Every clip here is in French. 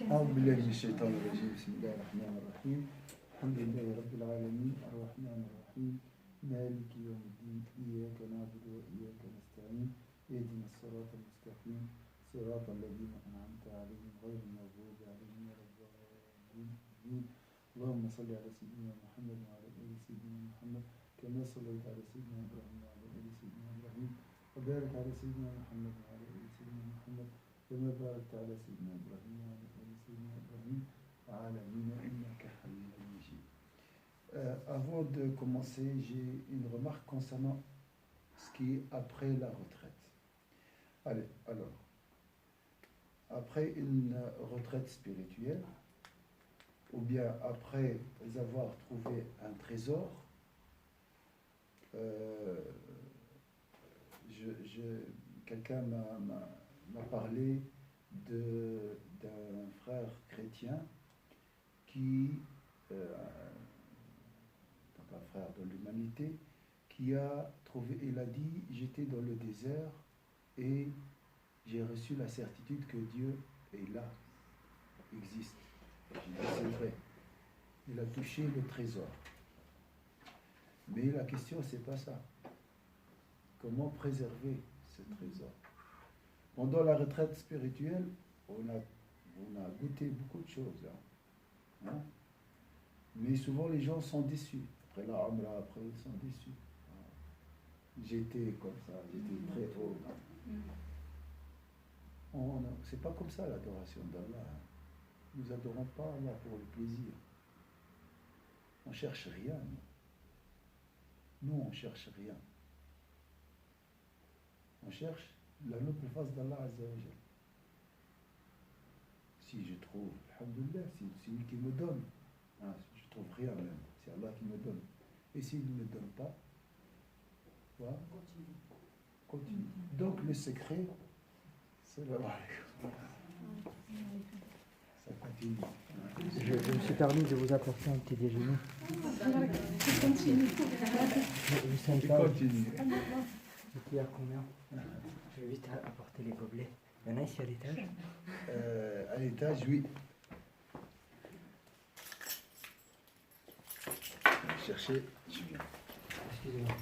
أعوذ بالله من الشيطان الرجيم بسم الله الرحمن الرحيم الحمد لله رب العالمين الرحمن الرحيم مالك يوم الدين إياك نعبد وإياك نستعين اهدنا الصراط المستقيم صراط الذين أنعمت عليهم غير المغضوب عليهم ولا الضالين آمين اللهم صل على سيدنا محمد وعلى آل سيدنا محمد كما صليت على سيدنا إبراهيم وعلى آل سيدنا إبراهيم وبارك على سيدنا محمد وعلى آل سيدنا محمد كما باركت على سيدنا إبراهيم وعلى آل سيدنا إبراهيم العالمين إنك حميد مجيد. Avant de commencer, j'ai une remarque concernant ce qui est après la retraite. Allez, alors, après une retraite spirituelle, ou bien après avoir trouvé un trésor, quelqu'un m'a parlé d'un frère chrétien qui, un frère de l'humanité, qui a trouvé, il a dit, j'étais dans le désert et j'ai reçu la certitude que Dieu est là, existe. J'ai dit, c'est vrai. Il a touché le trésor. Mais la question, c'est pas ça. Comment préserver ce trésor? Pendant la retraite spirituelle, on a goûté beaucoup de choses. Hein? Mais souvent, les gens sont déçus. Après la Amra, après, ils sont déçus. J'étais comme ça, j'étais très haut. C'est pas comme ça l'adoration d'Allah. Nous adorons pas Allah pour le plaisir. On cherche rien. Nous, on cherche rien. On cherche la noble face d'Allah Azza wa Jal. Si je trouve, alhamdoulilah, c'est lui qui me donne. Je ne trouve rien même, c'est Allah qui me donne. Et s'il ne me donne pas, voilà, continue. Donc le secret, c'est la ça continue. Je me suis permis de vous apporter un petit déjeuner. Continue. C'était à combien? Je vais vite apporter les gobelets. Il y en a ici à l'étage? À l'étage, oui. Je vais chercher, je viens. Excusez-moi.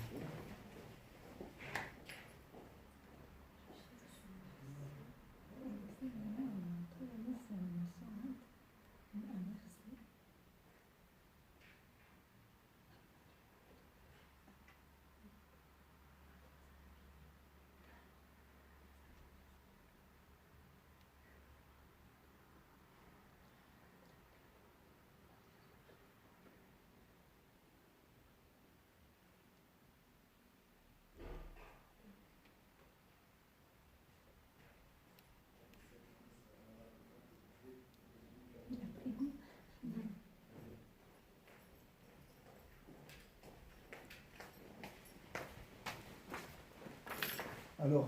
Alors,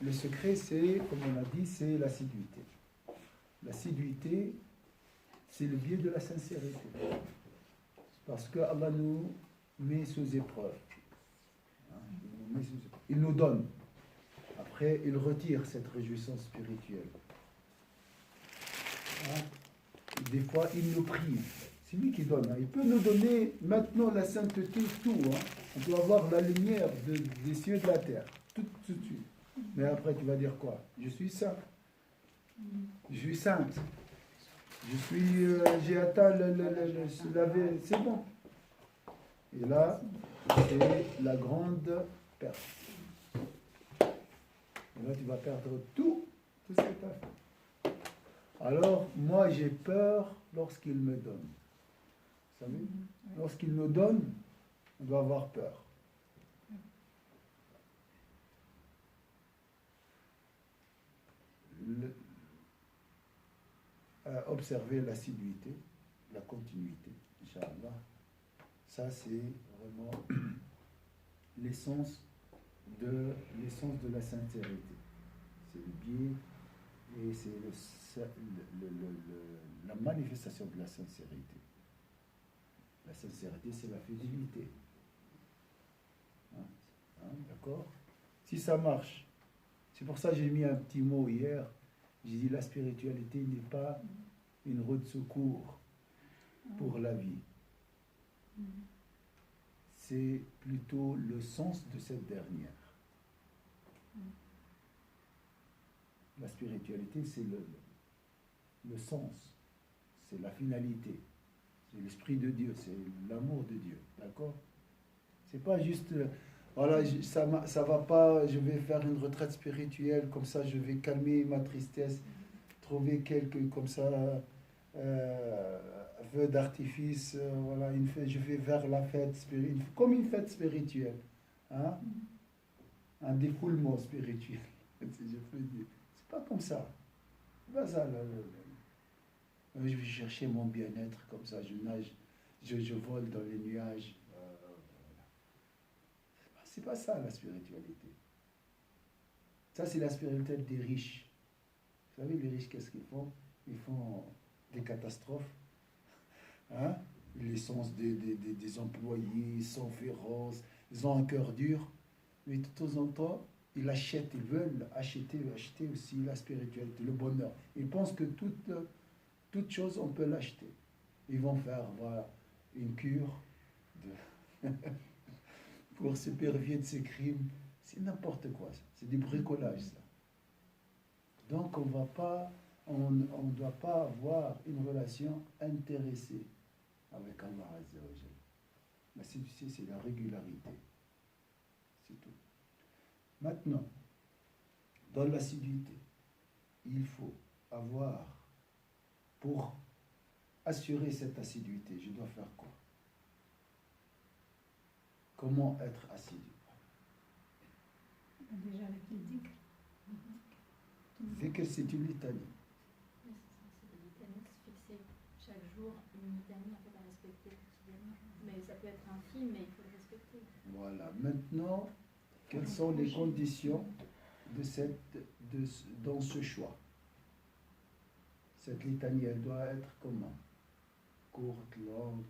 le secret, c'est, comme on a dit, c'est l'assiduité. L'assiduité, c'est le biais de la sincérité. Parce que Allah nous met sous épreuve. Il nous donne. Après, il retire cette réjouissance spirituelle. Des fois, il nous prive. C'est lui qui donne. Il peut nous donner maintenant la sainteté, tout. On doit avoir la lumière des cieux et de la terre. Tout de suite. Mais après, tu vas dire quoi? Je suis saint. Je suis sainte. J'ai atteint c'est bon. Et là, c'est la grande perte. Et là, tu vas perdre tout ce que tu as fait. Alors, moi, j'ai peur lorsqu'il me donne. Vous savez? Lorsqu'il nous donne, on doit avoir peur. Observer l'assiduité, la continuité, Inch'Allah. Ça, c'est vraiment l'essence de la sincérité. C'est le biais et c'est la manifestation de la sincérité. La sincérité, c'est la fidélité. D'accord? Si ça marche, c'est pour ça que j'ai mis un petit mot hier. J'ai dit la spiritualité n'est pas une roue de secours pour la vie. C'est plutôt le sens de cette dernière. La spiritualité, c'est le sens, c'est la finalité, c'est l'esprit de Dieu, c'est l'amour de Dieu, d'accord? C'est pas juste, voilà, ça va pas, je vais faire une retraite spirituelle, comme ça je vais calmer ma tristesse, trouver quelques, comme ça, feu d'artifice, voilà, je vais vers la fête spirituelle, comme une fête spirituelle, hein? Un défoulement spirituel, si je peux dire. C'est pas comme ça. C'est pas ça. Je vais chercher mon bien-être comme ça, je nage, je vole dans les nuages. C'est pas ça la spiritualité. Ça, c'est la spiritualité des riches. Vous savez, les riches, qu'est-ce qu'ils font? Ils font des catastrophes. Hein? Ils sont des employés, ils sont féroces, ils ont un cœur dur. Mais de temps en temps, ils achètent, ils veulent acheter aussi la spiritualité, le bonheur. Ils pensent que toute chose, on peut l'acheter. Ils vont faire, voilà, une cure pour se purger de ses crimes. C'est n'importe quoi, ça. C'est du bricolage, ça. Donc, on ne doit pas avoir une relation intéressée avec Allah Azza wa Jalla. La séduction, c'est la régularité. C'est tout. Maintenant, dans l'assiduité, il faut avoir, pour assurer cette assiduité, je dois faire quoi? Comment être assidu? Déjà avec les dhikr. Dhikr, c'est une litanie. Oui, c'est des litanies, se fixer chaque jour une litanie en fait à respecter quotidiennement. Mais ça peut être infime, mais il faut le respecter. Voilà. Maintenant, quelles sont les conditions dans ce choix? Cette litanie, elle doit être comment? Courte, longue?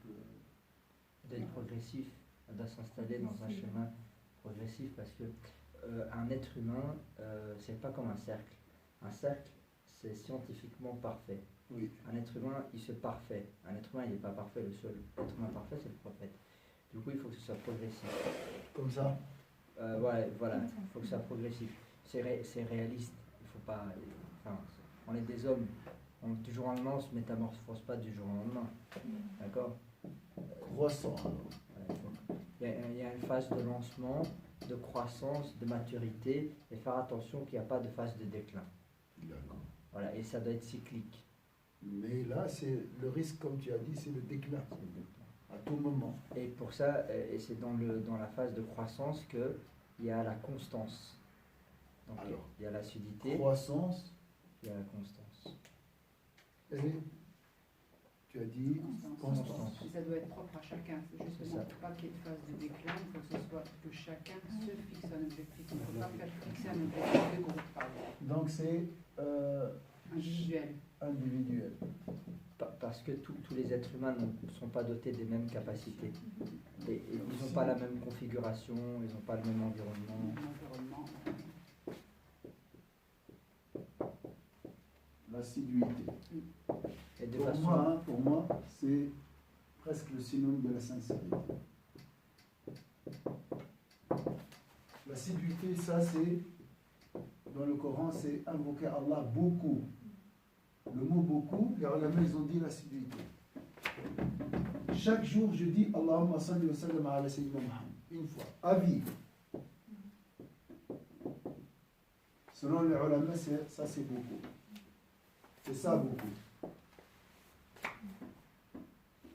D'être progressif, elle doit s'installer dans un chemin progressif parce que un être humain, c'est pas comme un cercle. Un cercle, c'est scientifiquement parfait. Oui. Un être humain, il se parfait. Un être humain, il n'est pas parfait. Le seul être humain parfait, c'est le prophète. Du coup, il faut que ce soit progressif. Comme ça? Ouais, voilà, il faut que ce soit progressif. C'est réaliste. Il faut pas. Enfin, on est des hommes. Du jour au lendemain, on ne se métamorphose pas du jour au lendemain. D'accord? Croissant. Il y a une phase de lancement, de croissance, de maturité, et faire attention qu'il n'y a pas de phase de déclin. D'accord. Voilà, et ça doit être cyclique. Mais là, c'est le risque, comme tu as dit, c'est le déclin. À tout moment. Et pour ça, et c'est dans la phase de croissance qu'il y a la constance. Donc, alors, il y a l'assiduité, croissance, il y a la constance. et tu as dit Constance. Et ça doit être propre à chacun. C'est justement ça. pour pas qu'il y ait de phase de déclin, il faut que chacun se fixe un objectif. Il ne faut pas faire fixer un objectif de groupe, par exemple. Donc c'est Individuel. individuel. Parce que tous les êtres humains ne sont pas dotés des mêmes capacités. Et ils n'ont pas la même configuration, ils n'ont pas le même environnement. L'environnement. L'assiduité. Et de Pour façon, moi, c'est presque le synonyme de la sincérité. L'assiduité, ça c'est, dans le Coran, c'est invoquer Allah beaucoup. Le mot beaucoup, les ulama, ils ont dit l'assiduité. Chaque jour, je dis Allahumma salli wa sallam ala sayyidina Muhammad. Une fois, à vie. Selon les ulama, ça c'est beaucoup. C'est ça beaucoup.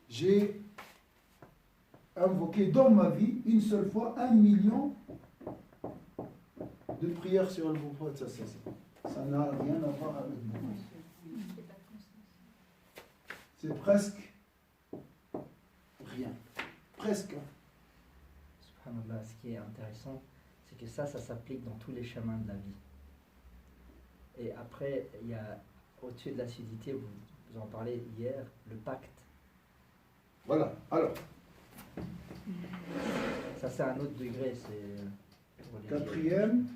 J'ai invoqué dans ma vie, une seule fois, 1 million de prières sur le prophète. Ça n'a rien à voir avec beaucoup. C'est pas de constance. C'est presque rien. Presque. subhanallah, ce qui est intéressant, c'est que ça s'applique dans tous les chemins de la vie. Et après, il y a, au-dessus de l'assiduité, vous en parlez hier, le pacte. Voilà. Alors, Ça, c'est un autre degré. C'est pour les- quatrième,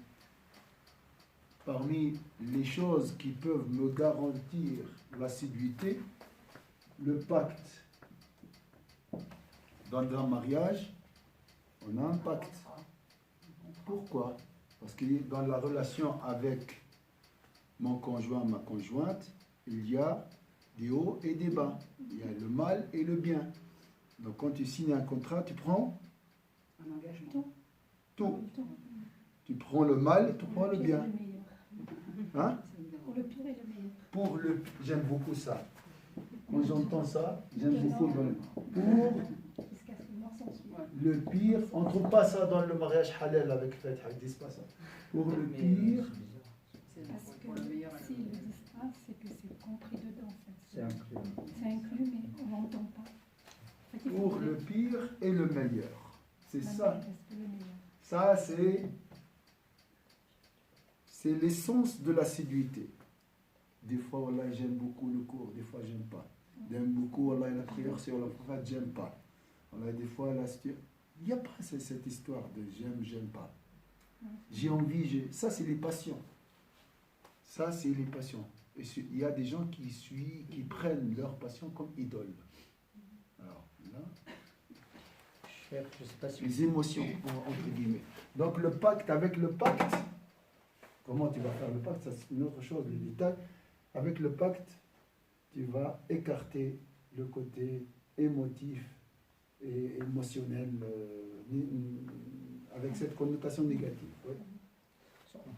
parmi les choses qui peuvent me garantir l'assiduité, le pacte. Dans un mariage, on a un pacte. Pourquoi? Parce que dans la relation avec mon conjoint, ma conjointe, il y a des hauts et des bas. Il y a le mal et le bien. Donc quand tu signes un contrat, tu prends Un engagement. tout. Tu prends le mal, tu prends le bien. Hein? Pour le pire et le meilleur. Pour le... J'aime beaucoup ça. Quand j'entends ça, j'aime beaucoup. Pour Jusqu'à ce que mort s'en suive. le pire, on ne trouve pas ça dans le mariage halal avec Feth, ils disent pas ça. Pour le Mais pire, c'est bizarre. Parce Pour le meilleur et que le s'ils le pire. disent pas, c'est que c'est compris dedans. En fait. C'est inclus. C'est inclus, mais on l'entend pas. En fait, il pour faudrait le pire et le meilleur. C'est même ça. rester le meilleur. Ça, c'est l'essence de l'assiduité. Des fois, voilà, j'aime beaucoup le cours, des fois, j'aime pas. J'aime beaucoup, voilà, la prière sur le prophète, j'aime pas. Voilà, des fois, là, il n'y a pas cette histoire de j'aime pas. J'ai envie, ça, c'est les passions. Ça, c'est les passions. Et il y a des gens qui prennent leur passion comme idole. Alors, là, Je sais pas si les émotions, entre guillemets. Donc le pacte, avec le pacte, comment tu vas faire le pacte, ça c'est une autre chose, les détails. Avec le pacte, tu vas écarter le côté émotif et émotionnel avec cette connotation négative. Oui.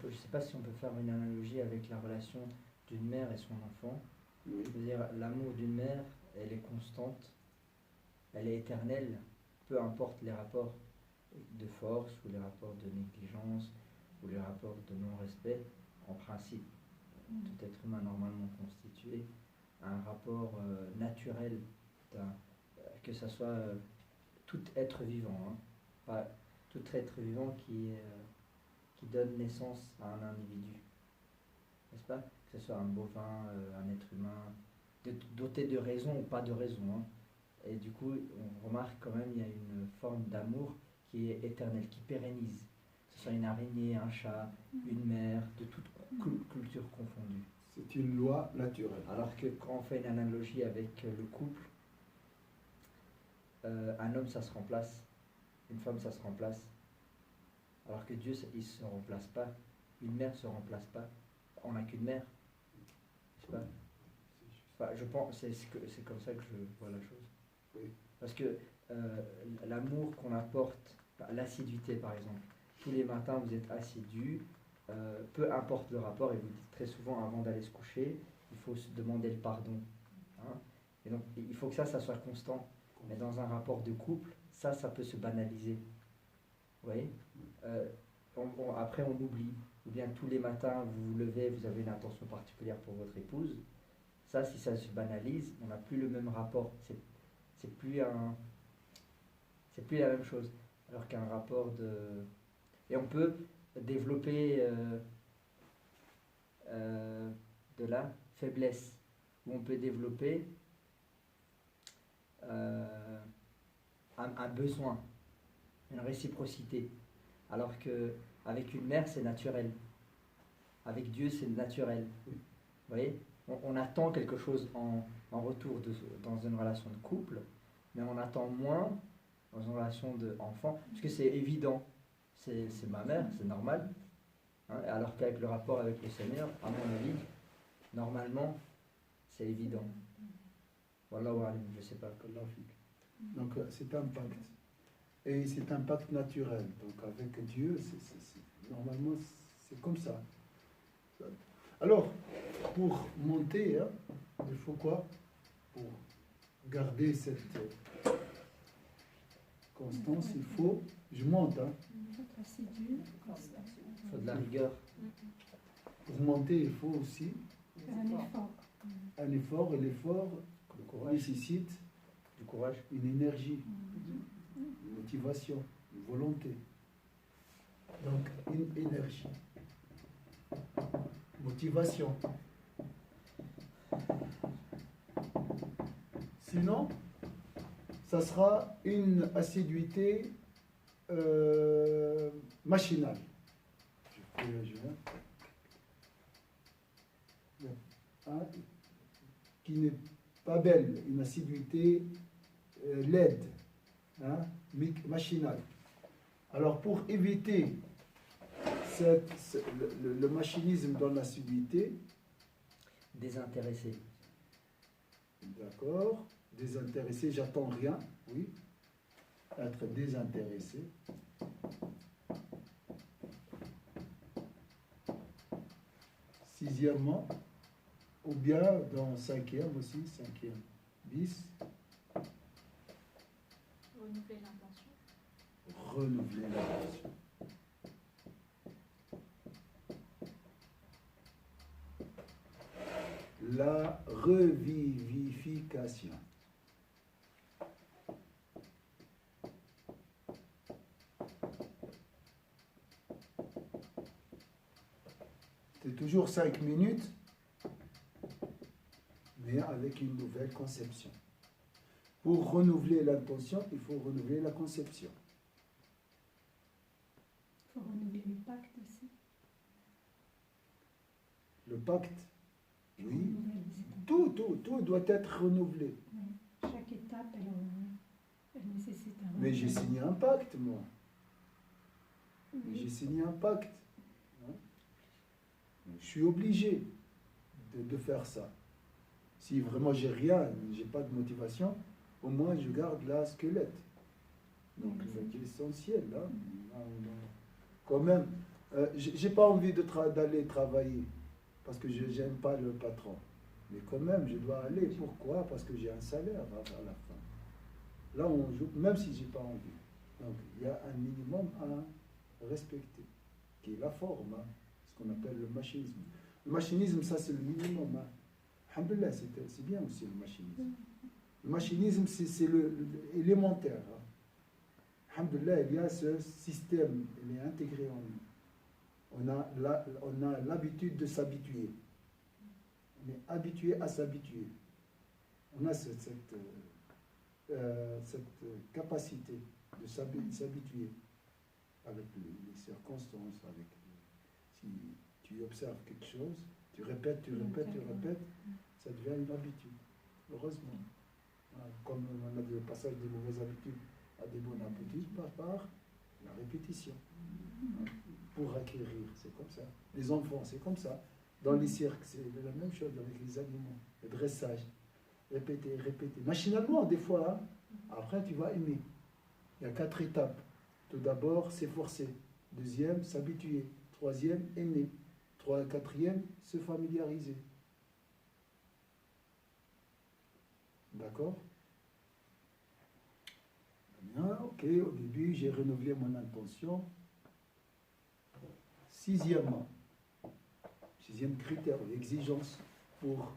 je ne sais pas si on peut faire une analogie avec la relation d'une mère et son enfant. Oui. Je veux dire, l'amour d'une mère, elle est constante, elle est éternelle, peu importe les rapports de force ou les rapports de négligence ou les rapports de non-respect. En principe, tout être humain normalement constitué a un rapport naturel, que ce soit tout être vivant, hein, pas tout être vivant qui donne naissance à un individu, n'est-ce pas? Que ce soit un bovin, un être humain, doté de raison ou pas de raison. Hein. Et du coup, on remarque quand même il y a une forme d'amour qui est éternelle, qui pérennise. Que ce soit une araignée, un chat, une mère, de toute culture confondue. C'est une loi naturelle. Alors que quand on fait une analogie avec le couple, un homme ça se remplace, une femme ça se remplace, alors que Dieu il se remplace pas, une mère se remplace pas, on n'a qu'une mère, n'est-ce pas? Enfin, je pense c'est comme ça que je vois la chose. Oui. Parce que l'amour qu'on apporte, l'assiduité par exemple, tous les matins vous êtes assidus, peu importe le rapport, et vous dites très souvent avant d'aller se coucher, il faut se demander le pardon. Hein. Et donc il faut que ça soit constant. Mais dans un rapport de couple, ça peut se banaliser. Vous voyez? Après on oublie. Ou bien tous les matins vous vous levez, vous avez une attention particulière pour votre épouse. Ça, si ça se banalise, on n'a plus le même rapport. C'est plus la même chose. Alors qu'un rapport de... Et on peut développer de la faiblesse, ou on peut développer un besoin, une réciprocité. Alors qu'avec une mère, c'est naturel. Avec Dieu, c'est naturel. Vous voyez? On attend quelque chose en retour dans une relation de couple, mais on attend moins dans une relation d'enfant, parce que c'est évident. C'est ma mère, c'est normal. Hein, alors qu'avec le rapport avec le Seigneur, à mon avis, normalement, c'est évident. Wallahu alim, je ne sais pas. Donc c'est un pacte. Et c'est un pacte naturel. Donc avec Dieu, normalement, c'est comme ça. Alors, pour monter, hein, il faut quoi? Pour garder cette constance, il faut... Je monte. Hein. Il faut être assidu, constant. Il faut de la rigueur. Pour monter, il faut aussi Faire un effort. un effort. Et l'effort nécessite Du courage. une énergie, une motivation, une volonté. Donc, une énergie. Motivation. Sinon, ça sera une assiduité machinale. Je vais hein, qui n'est pas belle, une assiduité laide, hein, machinale. Alors pour éviter le machinisme dans l'assiduité, Désintéressé. d'accord, désintéressé, j'attends rien, oui, être désintéressé. Sixièmement, ou bien dans cinquième aussi, cinquième bis, Renouveler l'intention. renouveler l'intention. La revivification. C'est toujours 5 minutes, mais avec une nouvelle conception. Pour renouveler l'intention, il faut renouveler la conception. Il faut renouveler le pacte aussi. Le pacte, oui, Renouveler les étapes. tout doit être renouvelé. Oui. Chaque étape, elle nécessite un Mais j'ai renouvellement. signé un pacte, moi. Oui. J'ai signé un pacte. Hein. Je suis obligé de faire ça. Si vraiment j'ai rien, j'ai pas de motivation, au moins je garde la squelette. Donc l'essentiel, là, quand même, j'ai pas envie d'aller travailler parce que je n'aime pas le patron. Mais quand même, je dois aller. Pourquoi? Parce que j'ai un salaire à la fin. Là, on joue, même si j'ai pas envie. Donc, il y a un minimum à respecter, qui est la forme, hein, ce qu'on appelle le machinisme. Le machinisme, ça, c'est le minimum. Hein. Alhamdulillah, c'est bien aussi le machinisme. Le machinisme, c'est l'élémentaire. Hein. Alhamdulillah, il y a ce système, il est intégré en nous. On a l'habitude de s'habituer. On est habitué à s'habituer. On a cette capacité de s'habituer avec les circonstances, avec si tu observes quelque chose, tu répètes, ça devient une habitude. Heureusement. Comme on a le passage des mauvaises habitudes à des bonnes habitudes par la répétition. Pour acquérir, c'est comme ça. Les enfants, c'est comme ça. Dans les cirques, c'est la même chose avec les animaux. Le dressage. Répéter. Machinalement, des fois. Hein. Après, tu vas aimer. Il y a 4 étapes. Tout d'abord, s'efforcer. Deuxième, s'habituer. Troisième, aimer. Quatrième, se familiariser. D'accord? Bien, ok. Au début, j'ai renouvelé mon intention. Sixièmement, sixième critère, l'exigence pour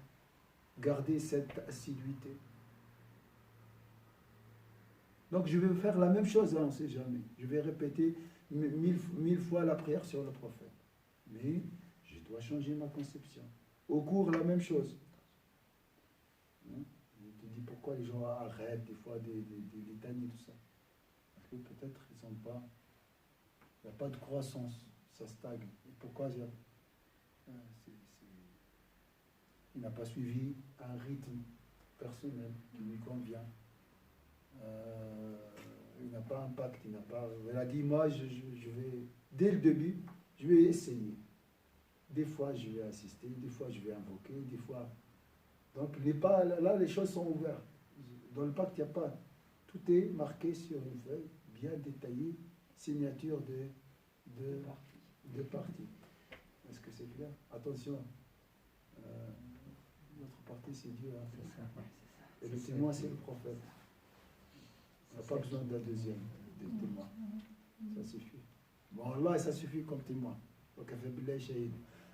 garder cette assiduité. Donc je vais faire la même chose, hein, on ne sait jamais. Je vais répéter 1000 fois la prière sur le prophète. Mais je dois changer ma conception. Au cours, la même chose. Hein? Je te dis pourquoi les gens arrêtent des fois des litanies, tout ça. Parce que peut-être ils n'ont pas, il n'y a pas de croissance. Ça stagne. Et pourquoi il n'a pas suivi un rythme personnel qui lui convient. Il n'a pas un pacte, il a dit, moi, je vais, dès le début, je vais essayer. Des fois, je vais assister, des fois, je vais invoquer, des fois... Donc, là, les choses sont ouvertes. Dans le pacte, il n'y a pas... Tout est marqué sur une feuille, bien détaillé, signature de parties. Est-ce que c'est clair? Attention, notre partie c'est Dieu. Hein. C'est ça, ouais, c'est ça. Et le témoin c'est le prophète. On n'a pas besoin d'un deuxième témoin. Ça suffit. Bon, Allah, ça suffit comme témoin.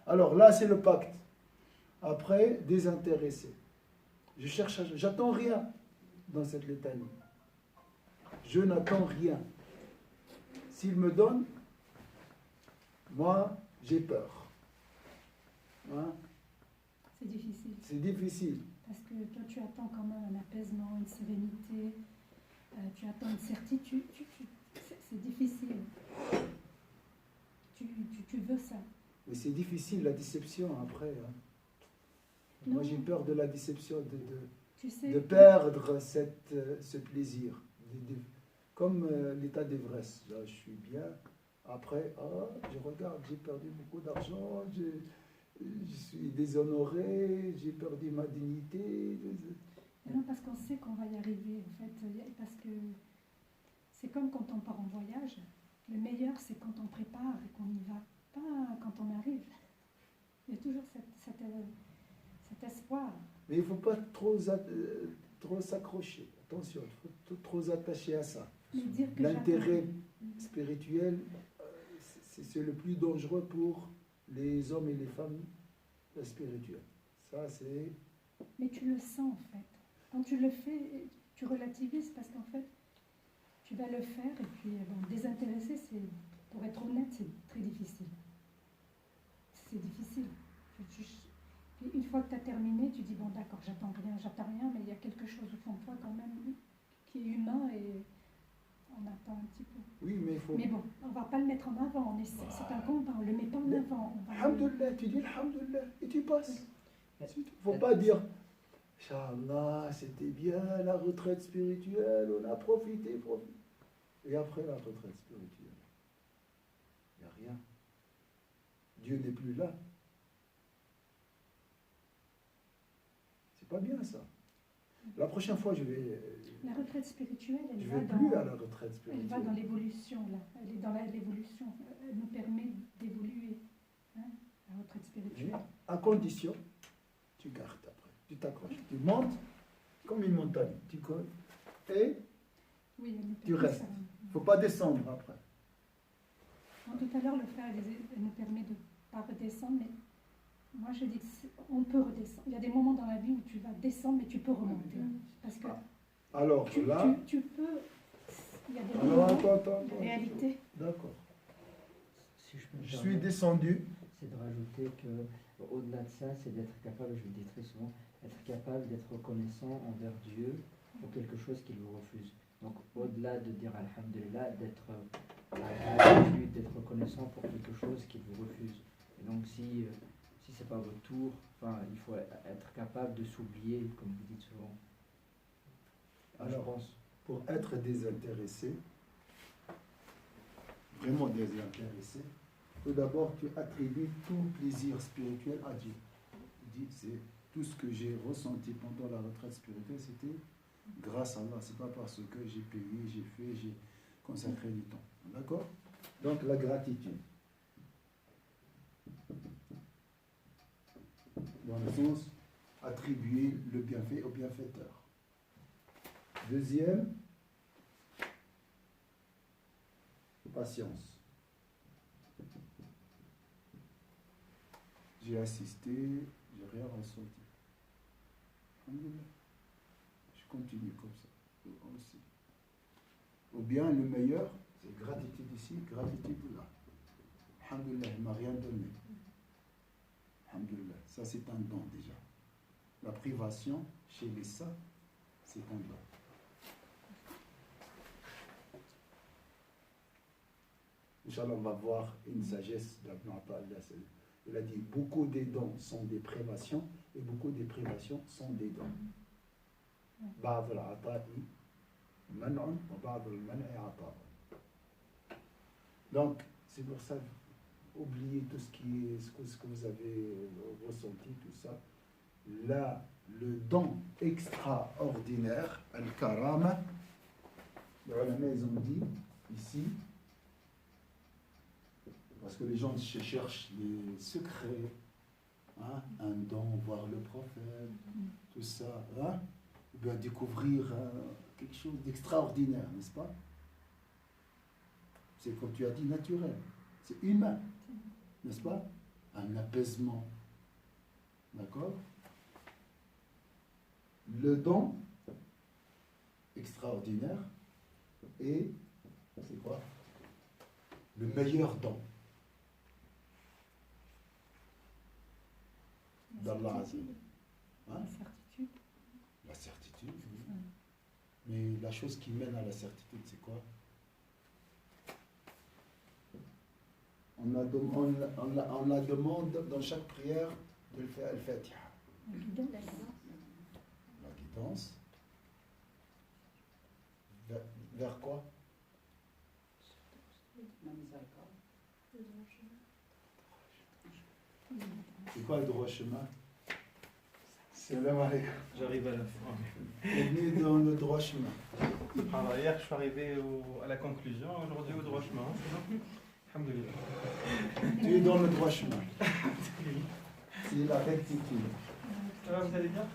Alors là, c'est le pacte. Après, désintéressé. J'attends rien dans cette litanie. Je n'attends rien. S'il me donne, moi, j'ai peur. Hein? C'est difficile. C'est difficile. Parce que toi, tu attends quand même un apaisement, une sérénité, tu attends une certitude. C'est difficile. Tu veux ça. Mais c'est difficile, la déception, après. Hein. Moi, j'ai peur de la déception, Tu sais, de perdre ce plaisir. Comme l'état d'ivresse. Là, je suis bien. Après, je regarde, j'ai perdu beaucoup d'argent, je suis déshonoré, j'ai perdu ma dignité. non, parce qu'on sait qu'on va y arriver, en fait. Parce que c'est comme quand on part en voyage. Le meilleur, c'est quand on prépare et qu'on y va, pas quand on arrive. Il y a toujours cet espoir. Mais il ne faut pas trop s'accrocher. Attention, il faut trop s'attacher à ça. Mais dire que L'intérêt spirituel, c'est le plus dangereux pour les hommes et les femmes spirituels. Ça, c'est... Mais tu le sens, en fait. Quand tu le fais, tu relativises parce qu'en fait, tu vas le faire et puis désintéressé, pour être honnête, c'est très difficile. C'est difficile. Puis une fois que tu as terminé, tu dis bon d'accord, j'attends rien, mais il y a quelque chose au fond de toi quand même qui est humain et on attend un petit peu. Oui, mais il faut... Mais bon, on ne va pas le mettre en avant, c'est un combat, on ne le met pas en avant. Alhamdulillah, tu dis Alhamdulillah et tu passes. Il ne faut pas dire Inch'Allah, c'était bien la retraite spirituelle, on a profité. Et après la retraite spirituelle, il n'y a rien. Dieu n'est plus là. C'est pas bien ça. La prochaine fois, je vais... La retraite spirituelle, je vais plus à la retraite spirituelle. Elle va dans l'évolution, là. Elle est dans l'évolution. Elle nous permet d'évoluer. Hein, la retraite spirituelle. À condition, tu gardes après. Tu t'accroches. Tu montes comme une montagne. Tu colles et oui, tu restes. Il ne faut pas descendre après. Tout à l'heure, le frère elle nous permet de ne pas redescendre, mais moi je dis qu'on peut redescendre. Il y a des moments dans la vie où tu vas descendre, mais tu peux remonter. Parce que alors tu peux. Il y a des moments de réalité. D'accord. Si je me Je suis permets, descendu. c'est de rajouter que au-delà de ça, c'est d'être capable, je le dis très souvent, être capable d'être reconnaissant envers Dieu pour quelque chose qu'il vous refuse. Donc au-delà de dire Alhamdulillah, d'être gratitude, d'être reconnaissant pour quelque chose qu'il vous refuse. Et donc si c'est pas votre tour, il faut être capable de s'oublier, comme vous dites souvent. Alors, je pense. Pour être désintéressé, vraiment désintéressé, tout d'abord, tu attribues tout plaisir spirituel à Dieu. Tu dis, c'est tout ce que j'ai ressenti pendant la retraite spirituelle, c'était grâce à Allah. C'est pas parce que j'ai payé, j'ai consacré du temps. D'accord? Donc, la gratitude. Dans le sens, attribuer le bienfait au bienfaiteur. Deuxième, patience. J'ai assisté, j'ai rien ressenti. Alhamdulillah. Je continue comme ça aussi. Ou bien le meilleur, c'est gratitude ici, gratitude là. Alhamdulillah, il ne m'a rien donné. Alhamdulillah, ça c'est un don déjà. La privation chez les saints, c'est un don. Inch'Allah, on va voir une sagesse d'Ibn Atta. Il a dit beaucoup des dons sont des privations et beaucoup des privations sont des dons. بعض العطاء منع وبعض المنع عطاء. Donc, c'est pour ça, oubliez tout ce que vous avez ressenti, tout ça. Là, le don extraordinaire, al-karama, les ulama, ils ont dit ici, parce que les gens cherchent les secrets, hein, un don, voir le prophète, tout ça, hein, ou bien découvrir quelque chose d'extraordinaire, n'est-ce pas? C'est comme tu as dit, naturel, c'est humain, n'est-ce pas? Un apaisement, d'accord? Le don extraordinaire et c'est quoi? Le meilleur don d'Allah Azim. Hein? La certitude. La certitude, oui. Mais la chose qui mène à la certitude, c'est quoi? On la demande dans chaque prière de le faire al-Fatiha. La guidance. La guidance. La guidance. Vers quoi? La miséricorde. Le droit chemin. C'est quoi le droit chemin? Salam alaikum. J'arrive à la fin. Bienvenue dans le droit chemin. Alors, hier, je suis arrivé à la conclusion, aujourd'hui au droit chemin. Alhamdulillah. Tu es dans le droit chemin. C'est la rectitude. Ça va, vous allez bien?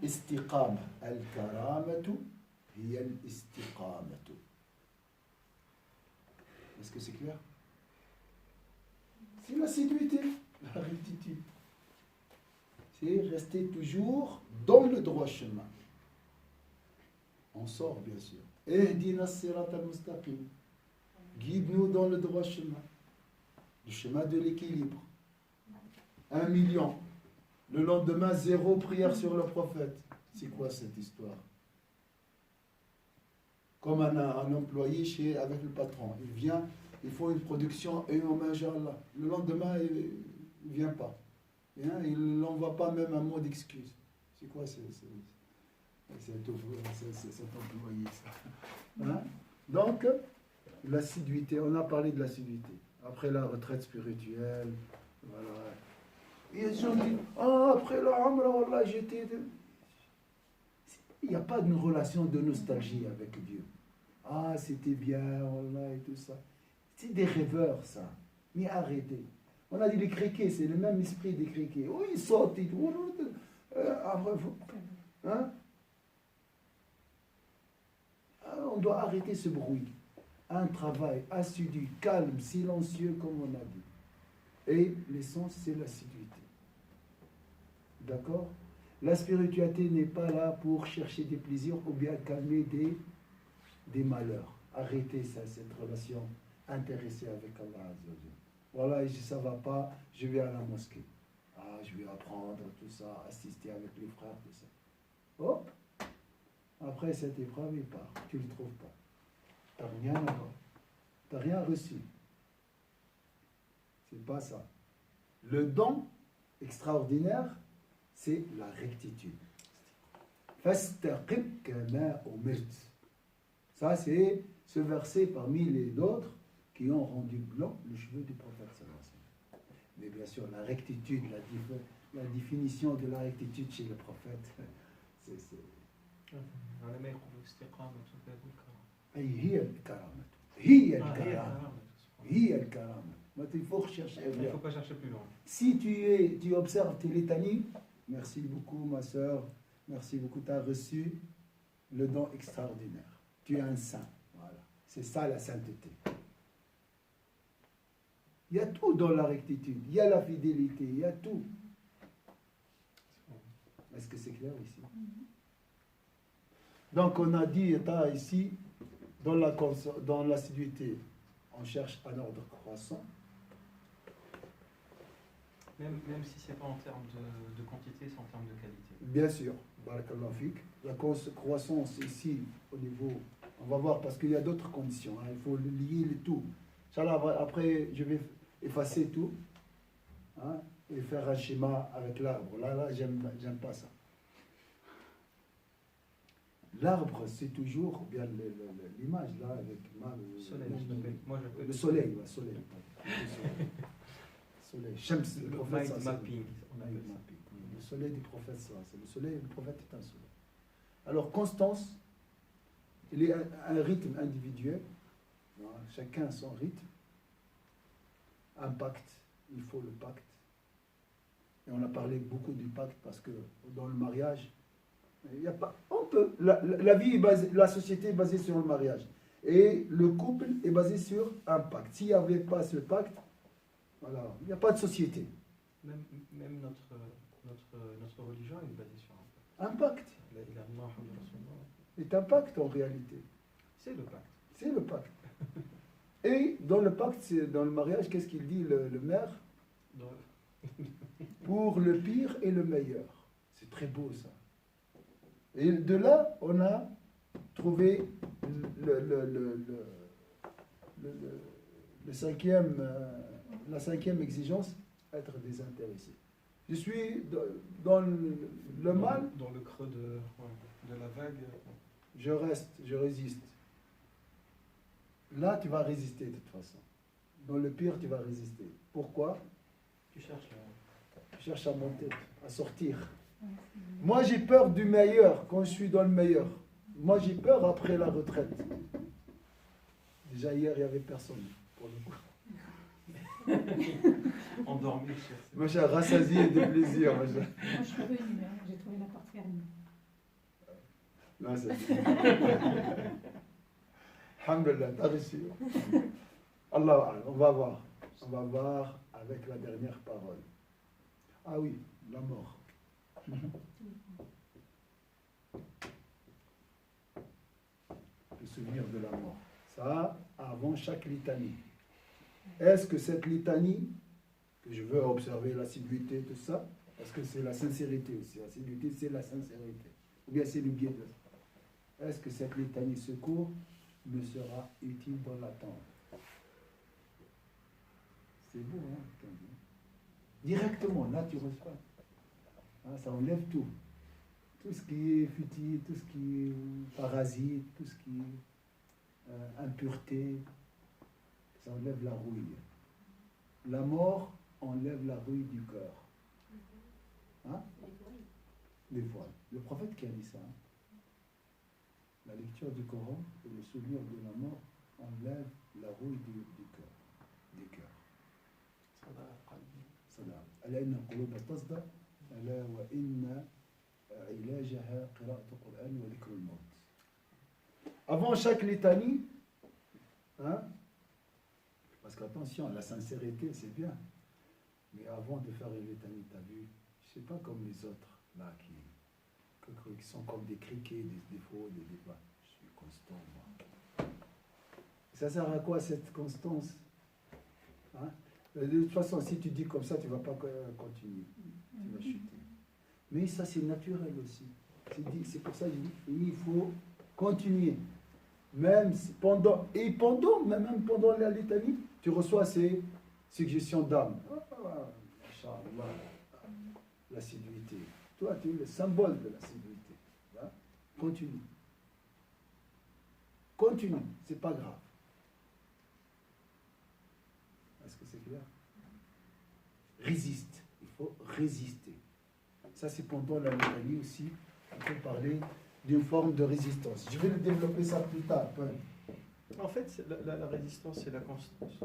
Istiqama. Al-karamatu hiya al-istiqamatu. Est-ce que c'est clair? C'est l'assiduité, la rectitude. C'est rester toujours dans le droit chemin. On sort, bien sûr. Ehdina as-sirata al-mustaqim. Guide-nous dans le droit chemin. Le chemin de l'équilibre. 1 million. Le lendemain, 0 prière sur le prophète. C'est quoi cette histoire? Comme un employé avec le patron. Il vient, il faut une production et un hommage à Allah. Le lendemain, il ne vient pas. Hein, il n'envoie pas même un mot d'excuse. C'est quoi cet employé, ça? Hein? Donc, l'assiduité, on a parlé de l'assiduité. Après la retraite spirituelle, voilà. Et les gens disent, ah, après la Umrah, voilà, j'étais... Il n'y a pas d'une relation de nostalgie avec Dieu. Ah, c'était bien, voilà, et tout ça. C'est des rêveurs, ça. Mais arrêtez. On a dit les criquets, c'est le même esprit des criquets. Oh, ils sautent et tout. Après, hein? On doit arrêter ce bruit. Un travail assidu, calme, silencieux, comme on a dit. Et l'essence, c'est l'assiduité. D'accord? La spiritualité n'est pas là pour chercher des plaisirs ou bien calmer des malheurs. Arrêtez ça, cette relation intéressée avec Allah Azzawajal. Voilà, ça ne va pas, je vais à la mosquée. Ah, je vais apprendre tout ça, assister avec les frères, tout ça. Hop! Après cette épreuve, il part. Tu ne le trouves pas. Tu n'as rien à voir. Tu n'as rien reçu. C'est pas ça. Le don extraordinaire, c'est la rectitude. Fastaqim kama umirt. Ça, c'est ce verset parmi les autres qui ont rendu blanc le cheveu du prophète. Mais bien sûr, la rectitude, la définition de la rectitude chez le prophète, c'est... هي الكرامة هي الكرامة هي الكرامة. Il faut rechercher. Il ne faut pas chercher plus loin. Si tu observes tes litanies, merci beaucoup ma soeur, merci beaucoup, tu as reçu le don extraordinaire. Tu es un saint. Voilà. C'est ça la sainteté. Il y a tout dans la rectitude, il y a la fidélité, il y a tout. Est-ce que c'est clair ici? Donc on a dit, ici, dans l'assiduité, on cherche un ordre croissant. Même si ce n'est pas en termes de quantité, c'est en termes de qualité. Bien sûr, barakallahu fik. La croissance ici, au niveau, on va voir, parce qu'il y a d'autres conditions, hein, il faut lier le tout. Inch'Allah, après, je vais effacer tout, hein, et faire un schéma avec l'arbre. Là, j'aime pas ça. L'arbre, c'est toujours bien l'image, là, avec Le soleil, moi je le soleil. Soleil. Shams, le prophète, mind mapping. Le soleil du prophète, c'est le soleil, le prophète est un soleil. Alors, constance, il est un rythme individuel, voilà, chacun a son rythme. Un pacte, il faut le pacte. Et on a parlé beaucoup du pacte parce que dans le mariage, il n'y a pas. On peut. La vie est basée, la société est basée sur le mariage. Et le couple est basé sur un pacte. S'il n'y avait pas ce pacte, voilà, il n'y a pas de société. Même notre religion est basée sur Un pacte. C'est un pacte en réalité. C'est le pacte. C'est le pacte. Et dans le pacte, dans le mariage, qu'est-ce qu'il dit le maire? Pour le pire et le meilleur. C'est très beau ça. Et de là, on a trouvé le cinquième cinquième exigence, être désintéressé. Je suis dans le mal, Dans le creux de la vague. je reste, je résiste. Là, tu vas résister de toute façon. Dans le pire, tu vas résister. Pourquoi? Tu cherches Tu cherches à monter, à sortir. Ouais, Moi, j'ai peur du meilleur quand je suis dans le meilleur. Moi, j'ai peur après la retraite. Déjà, hier, il n'y avait personne. Pour le coup. endormi, cher. Moi, j'ai rassasié de plaisir. Moi, moi, je suis revenue, hein, j'ai trouvé la porte fermée. non, c'est... Alhamdulillah, t'as reçu. Allah, on va voir. On va voir avec la dernière parole. Ah oui, la mort. Le souvenir de la mort. Ça, avant chaque litanie. Est-ce que cette litanie, que je veux observer l'assiduité, tout ça, parce que c'est la sincérité aussi. L'assiduité, c'est la sincérité. Ou bien c'est le guide. Est-ce que cette litanie secours me sera utile dans l'attente? C'est beau, hein? Directement, là, tu reçois. Ah, ça enlève tout. Tout ce qui est futile, tout ce qui est parasite, tout ce qui est impureté, ça enlève la rouille. La mort enlève la rouille du cœur. Hein? Les voiles. Le prophète qui a dit ça. Hein? La lecture du Coran et le souvenir de la mort enlève la rouille du cœur. Des cœurs. صدق ألا إن القلوب تصدع ألا وإن علاجها قراءة القرآن وذكر الموت. Avant chaque litanie, hein, parce qu'attention, la sincérité c'est bien, mais avant de faire une litanie, tu as vu, je ne sais pas comme les autres là qui sont comme des criquets, des défauts, des débats. Je suis constant, moi. Ça sert à quoi cette constance? Hein? De toute façon, si tu dis comme ça, tu ne vas pas continuer. Tu vas chuter. Mais ça, c'est naturel aussi. C'est pour ça que je dis, il faut continuer. Même pendant même pendant la litanie, tu reçois ces suggestions d'âme. L'assiduité. Toi, tu es le symbole de l'assiduité. Hein? Continue. Continue, c'est pas grave. Est-ce que c'est clair? Résiste. Il faut résister. Ça, c'est pendant la litanie aussi. On peut parler d'une forme de résistance. Je vais le développer ça plus tard. En fait, la résistance, c'est la constance.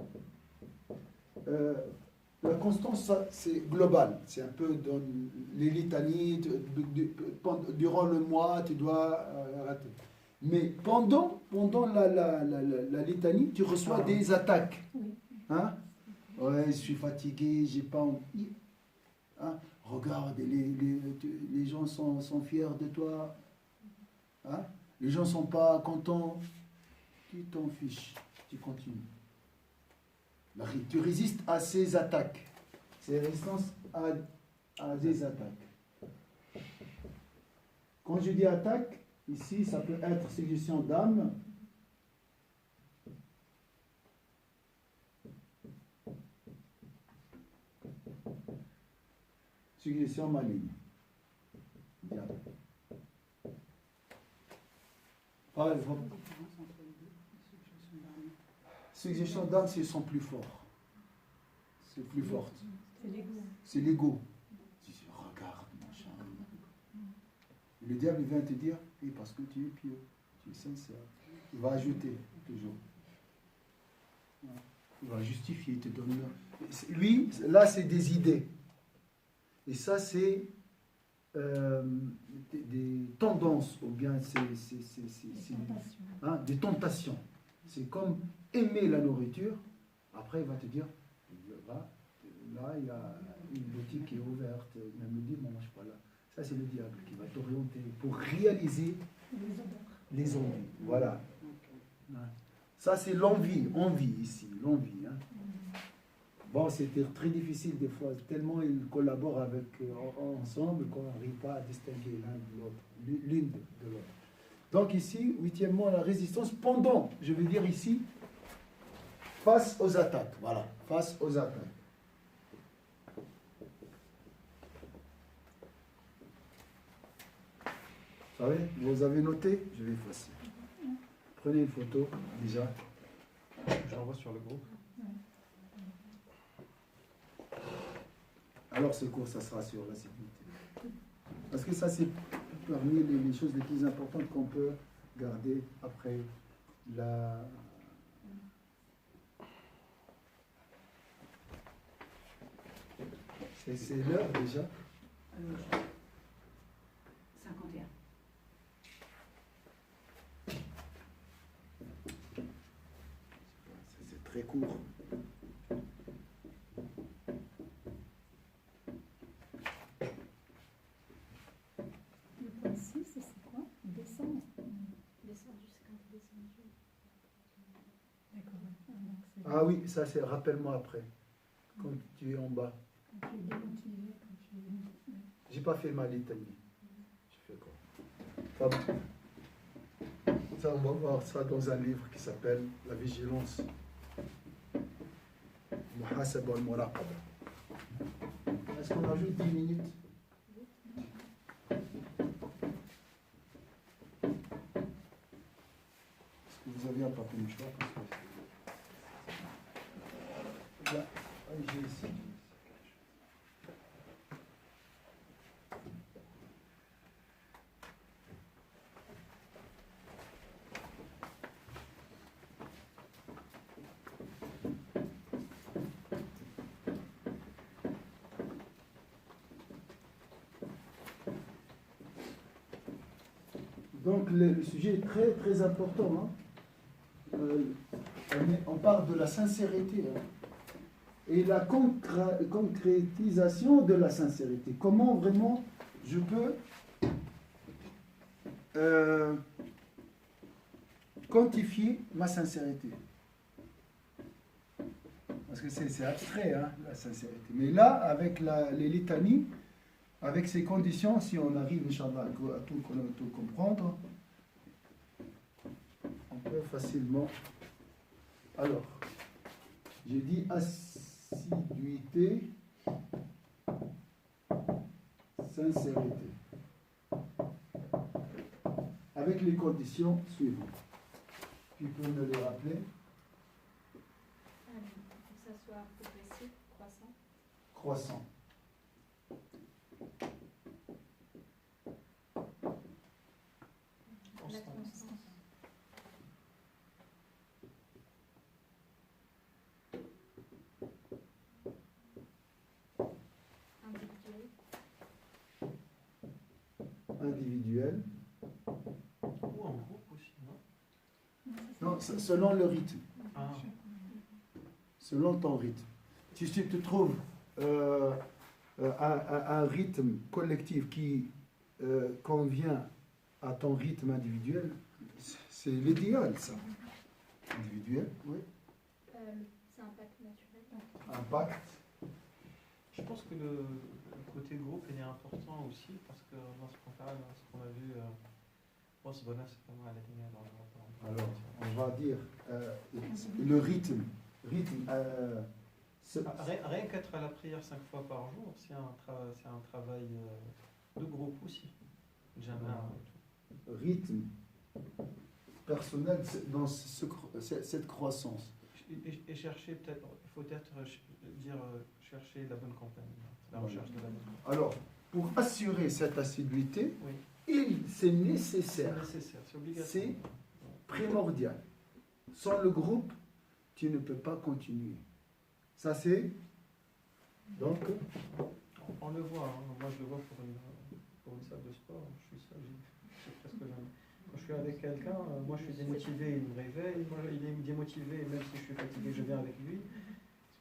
La constance, ça, c'est global. C'est un peu dans les litanies. Durant le mois, tu dois arrêter. Mais pendant la litanie, tu reçois des attaques. Oui. Hein? Ouais, je suis fatigué, j'ai pas envie. Hein? Regarde, les gens sont fiers de toi. Hein? Les gens sont pas contents. Tu t'en fiches, tu continues. Tu résistes à ces attaques. C'est résistance à des attaques. Quand je dis attaque, ici, ça peut être suggestion d'âme. Suggestion maligne. Diable. Par exemple, suggestion d'âme, c'est sont plus forts. C'est plus forte. C'est l'ego. C'est l'ego. Tu dis, regarde, machin. Le diable vient te dire, et parce que tu es pieux, tu es sincère. Il va ajouter toujours. Il va justifier, il te donne. Lui, là, c'est des idées. Et ça, c'est des tendances, ou bien des tentations. C'est comme aimer la nourriture. Après, il va te dire, là, il y a une boutique qui est ouverte, même le dimanche, voilà. Ça, c'est le diable qui va t'orienter pour réaliser les envies. Voilà. Ça, c'est l'envie ici, l'envie. Hein. Bon, c'était très difficile des fois, tellement ils collaborent ensemble qu'on n'arrive pas à distinguer l'un de l'autre, l'une de l'autre. Donc ici, huitièmement, la résistance pendant, je veux dire ici, face aux attaques. Voilà, face aux attaques. savez, vous avez noté? Je vais effacer. Prenez une photo, déjà. Je l'envoie sur le groupe. Alors ce cours, ça sera sur l'assiduité. Parce que ça, c'est parmi les choses les plus importantes qu'on peut garder après la... C'est l'heure déjà. 51. C'est très court. Le point 6, c'est quoi? Descendre. Descendu, c'est quand tu es descendu. D'accord. Donc c'est Ah oui, ça c'est, rappelle-moi après, quand tu es en bas. quand tu es démotivé, quand tu es... J'ai pas fait ma litanie. J'ai fait quoi? Ça, on va voir ça dans un livre qui s'appelle La vigilance. Muhasaba al-muraqaba. Est-ce qu'on ajoute 10 minutes? Est-ce que vous avez un papier mouchoir? Là, j'ai ici. Donc le sujet est très très important. Hein. On parle de la sincérité hein, et la concrétisation de la sincérité. Comment vraiment je peux quantifier ma sincérité? Parce que c'est abstrait, hein, la sincérité. Mais là, avec les litanies, avec ces conditions, si on arrive, Inch'Allah, à tout comprendre, on peut facilement. Alors, j'ai dit assiduité, sincérité. Avec les conditions suivantes. Tu peux me les rappeler? Il faut que ça soit progressif, croissant. Croissant. La constance. Individuel. Individuel. Ou en groupe aussi, non? Non, selon le rythme. Ah, Selon ton rythme. Si tu te trouves à un rythme collectif qui convient à ton rythme individuel, c'est l'idéal, ça. Individuel, oui. C'est un pacte naturel. Impact. je pense que le côté groupe il est important aussi parce que dans ce qu'on a vu, c'est pas mal dans Alors, on va dire le rythme. Rien qu'être à la prière 5 fois par jour, c'est un travail de groupe aussi. Jama et tout. Rythme personnel dans cette croissance. Et chercher peut-être, il faut peut-être dire chercher la bonne compagnie, la recherche de la bonne compagnie. Alors, pour assurer cette assiduité, Oui, c'est nécessaire, c'est nécessaire, c'est obligatoire. c'est primordial. Sans le groupe, tu ne peux pas continuer. Ça c'est donc On le voit, hein. Moi je le vois pour une salle de sport, je suis seul, j'ai presque jamais. Quand je suis avec quelqu'un, moi je suis démotivé, il me réveille, moi il est démotivé, même si je suis fatigué, je viens avec lui.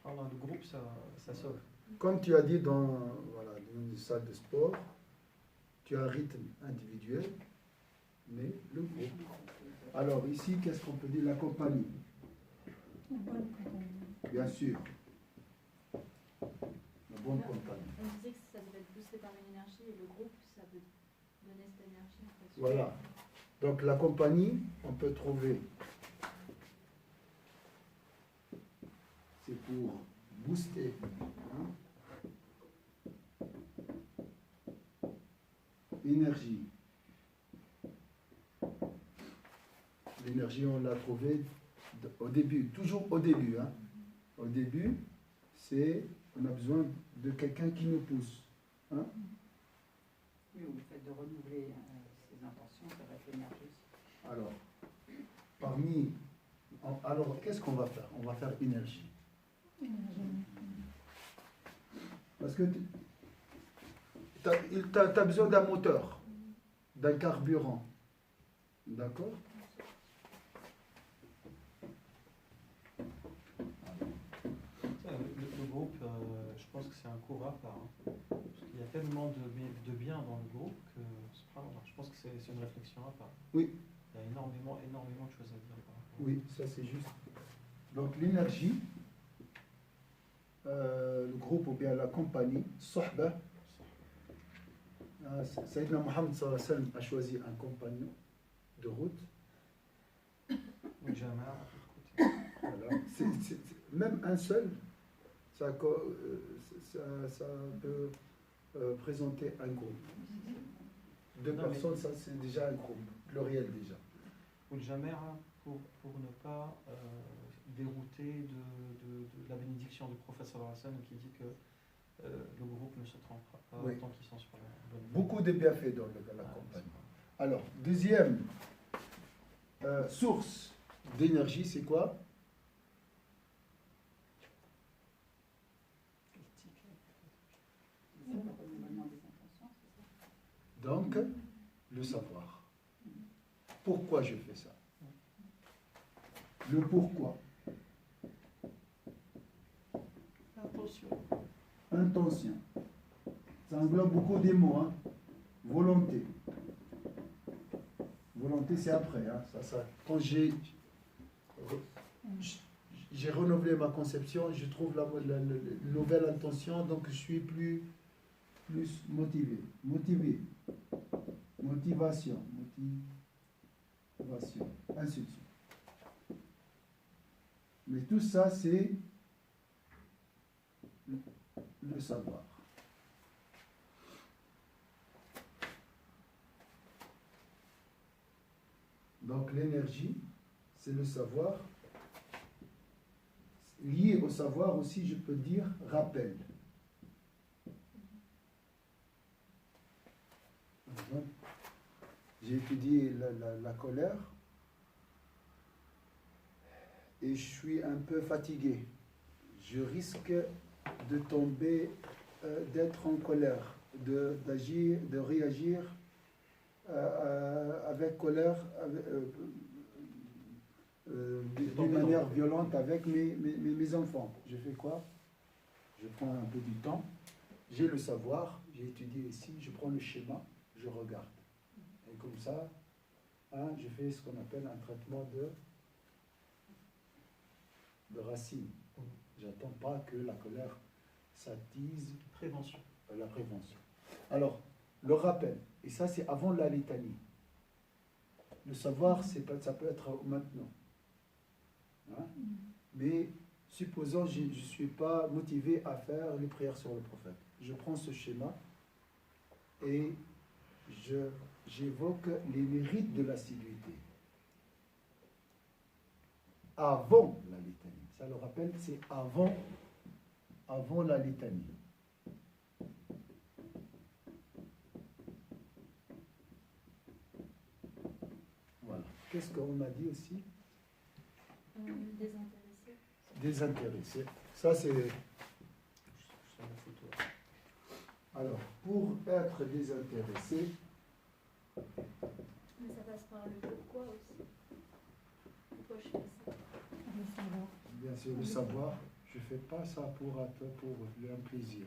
Le groupe, ça sauve. comme tu as dit dans une salle de sport, tu as un rythme individuel, mais le groupe. Alors ici, qu'est-ce qu'on peut dire? La compagnie, Une bonne compagnie. bien sûr. La bonne compagnie. On disait que ça devait être boosté par une énergie et le groupe, ça veut donner cette énergie en fait. Voilà. Donc la compagnie, on peut trouver, c'est pour booster l'énergie l'énergie, on l'a trouvée au début, toujours au début. Hein. Au début, on a besoin de quelqu'un qui nous pousse. Hein. Oui, ou le fait de renouveler ses intentions, ça va être l'énergie aussi. Alors, alors qu'est-ce qu'on va faire? On va faire énergie. Parce que tu as besoin d'un moteur, d'un carburant. D'accord? Le groupe, je pense que c'est un cours à part. Hein. Parce qu'il y a tellement de bien dans le groupe que je pense que c'est une réflexion à part. Oui. Il y a énormément de choses à dire. Oui, ça c'est juste. Donc l'énergie, le groupe ou bien la compagnie, Sohba, Sayyidina Mohammed sallallahu alayhi wa sallam a choisi un compagnon de route. Oui, jamais. Voilà. Même un seul, ça peut présenter un groupe. Deux personnes, ça c'est déjà un groupe, pluriel déjà. Ou le Jamera pour ne pas dérouter de la bénédiction du prophète sallallahu alayhi wa sallam qui dit que le groupe ne se trompera pas tant qu'ils sont sur la bonne voie. Beaucoup de bienfaits dans la compagnie. Alors, deuxième source d'énergie, c'est quoi? C'est ça, le renouvellement des intentions, c'est ça. Donc, le savoir. Pourquoi je fais ça? Le pourquoi. Intention. Ça englobe beaucoup des mots. Hein. Volonté. Volonté, c'est après. Hein. Quand j'ai renouvelé ma conception, je trouve la nouvelle intention, donc je suis plus motivé. Motivation, ainsi de suite. Mais tout ça, c'est le savoir. Donc l'énergie, c'est le savoir. Lié au savoir aussi, je peux dire rappel. J'ai étudié la colère et je suis un peu fatigué. Je risque de tomber, d'être en colère, d'agir, de réagir avec colère, d'une manière violente avec mes enfants. Je fais quoi? Je prends un peu du temps, j'ai le savoir, j'ai étudié ici, je prends le schéma, je regarde. Et comme ça, hein, je fais ce qu'on appelle un traitement de racine. J'attends pas que la colère s'attise. Prévention. La prévention. Alors, le rappel, et ça c'est avant la litanie. Le savoir, ça peut être maintenant. Hein? Mais supposons je ne suis pas motivé à faire les prières sur le prophète. Je prends ce schéma et j'évoque les mérites de l'assiduité. Avant la litanie. Ça le rappelle, c'est avant la litanie. Voilà. Qu'est-ce qu'on a dit aussi? Désintéressé. Désintéressé. Ça, c'est... Alors, pour être désintéressé... Mais ça passe par le pourquoi aussi. Pourquoi je fais ça? Bien sûr, le savoir, je ne fais pas ça pour un plaisir.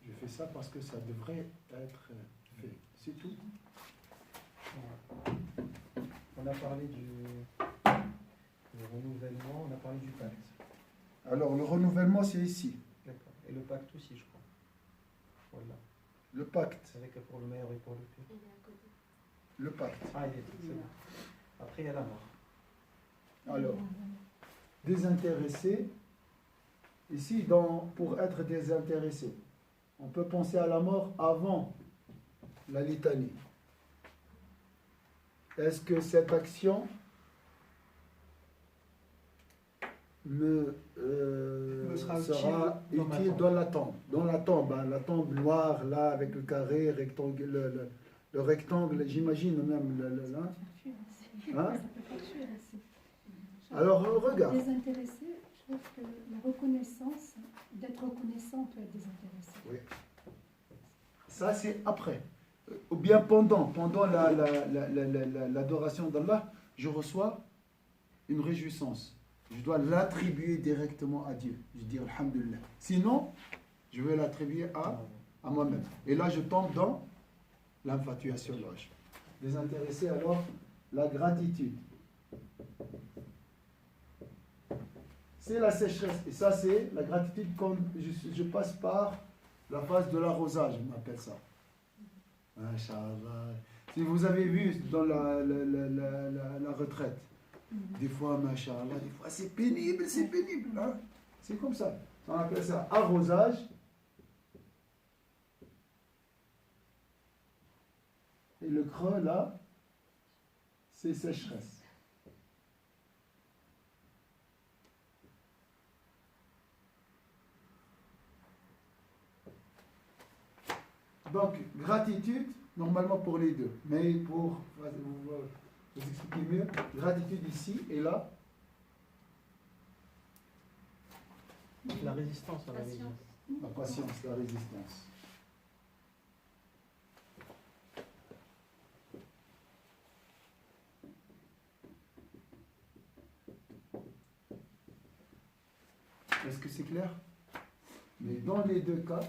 Je fais ça parce que ça devrait être fait. C'est tout. On a parlé du renouvellement, on a parlé du pacte. Alors, le renouvellement, c'est ici. D'accord. Et le pacte aussi, je crois. Voilà. Le pacte. C'est vrai que pour le meilleur et pour le pire. Il est à côté. Le pacte. Ah, c'est bon. Après, il y a la mort. Alors, désintéressé, ici, pour être désintéressé, on peut penser à la mort avant la litanie. est-ce que cette action me sera sera utile dans ma utile tombe. dans la tombe. Dans la tombe, hein, la tombe noire, là, avec le carré, rectangle, le rectangle, j'imagine même. Ça Hein. peut faire fuir aussi. Hein? Ça peut faire fuir aussi. Alors, regarde. Désintéressé, je trouve que la reconnaissance, d'être reconnaissant, on peut être désintéressé. Oui. Ça, c'est après. Ou bien pendant l'adoration d'Allah, je reçois une réjouissance. Je dois l'attribuer directement à Dieu. Je dis Alhamdulillah. Sinon, je vais l'attribuer à moi-même. Et là, je tombe dans l'infatuation. Désintéressé, alors, la gratitude. C'est la sécheresse. Et ça, c'est la gratitude quand je passe par la phase de l'arrosage, on appelle ça. Masha'Allah. Si vous avez vu dans la retraite, des fois, Masha'Allah, des fois c'est pénible, hein. C'est comme ça. On appelle ça arrosage. Et le creux là, c'est sécheresse. Donc, gratitude, normalement pour les deux. Mais pour vous expliquer mieux, gratitude ici et là. La résistance à la vie. La patience, la résistance. Est-ce que c'est clair? Mais dans les deux cas,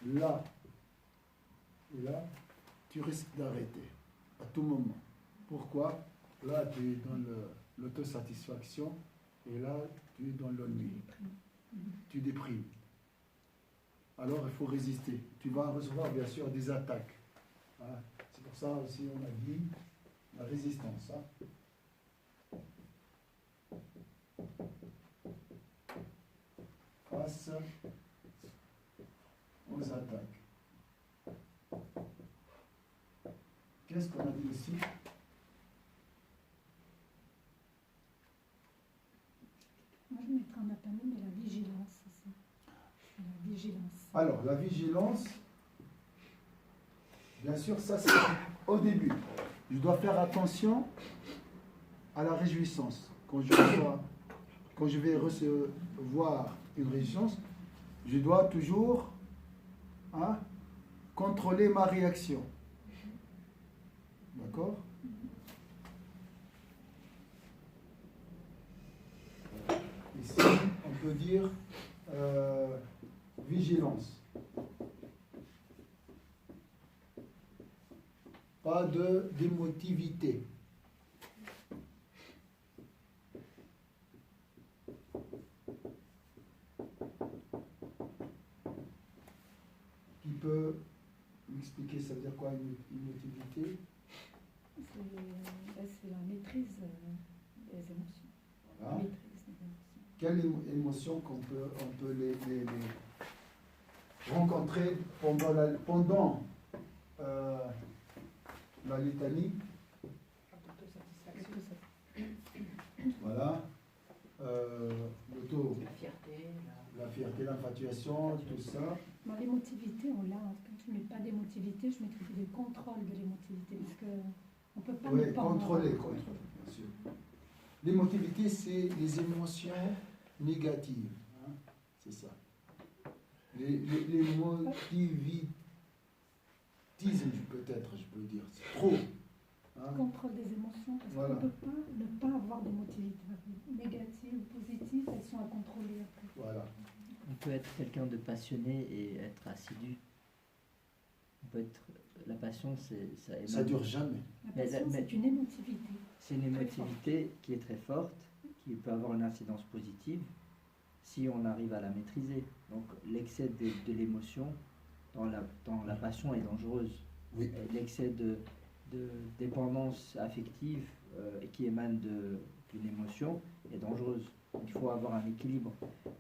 là et là, tu risques d'arrêter à tout moment. Pourquoi? Là, tu es dans l'autosatisfaction et là, tu es dans l'ennui. Tu déprimes. Alors, il faut résister. Tu vas recevoir, bien sûr, des attaques. Hein. C'est pour ça aussi, on a dit la résistance. Hein. Face aux attaques. Qu'est-ce qu'on a dit ici? Moi, je mettrais en appel, mais la vigilance aussi. La vigilance. Alors, la vigilance, bien sûr, ça c'est au début. Je dois faire attention à la réjouissance. Quand je vais recevoir une réjouissance, je dois toujours contrôler ma réaction. D'accord? Ici, on peut dire vigilance. Pas d'émotivité. Qui peut m'expliquer ça veut dire quoi une émotivité? C'est la maîtrise des émotions. Voilà. Maîtrise des émotions. Quelles émotions on peut les rencontrer pendant la litanie? Voilà. La fierté, l'infatuation, tout ça. Moi, l'émotivité, on l'a. Quand je ne mets pas d'émotivité, je mettrais le contrôle de l'émotivité. Parce qu'on ne peut pas Oui, ne pas en avoir. contrôler, bien sûr. L'émotivité, c'est les émotions négatives. Hein, c'est ça. L'émotivisme, peut-être, je peux dire. C'est trop. Hein. Contrôle des émotions, parce Voilà. qu'on ne peut pas ne pas avoir d'émotivité. Négatives ou positives, elles sont à contrôler après. Voilà. On peut être quelqu'un de passionné et être assidu. On peut être... La passion, Ça dure jamais. La Mais passion, la- mais- c'est une émotivité. c'est une émotivité qui est très forte, qui peut avoir une incidence positive si on arrive à la maîtriser. Donc l'excès de l'émotion dans la passion est dangereuse. Oui. Et l'excès de dépendance affective qui émane d'une émotion est dangereuse. Donc, il faut avoir un équilibre.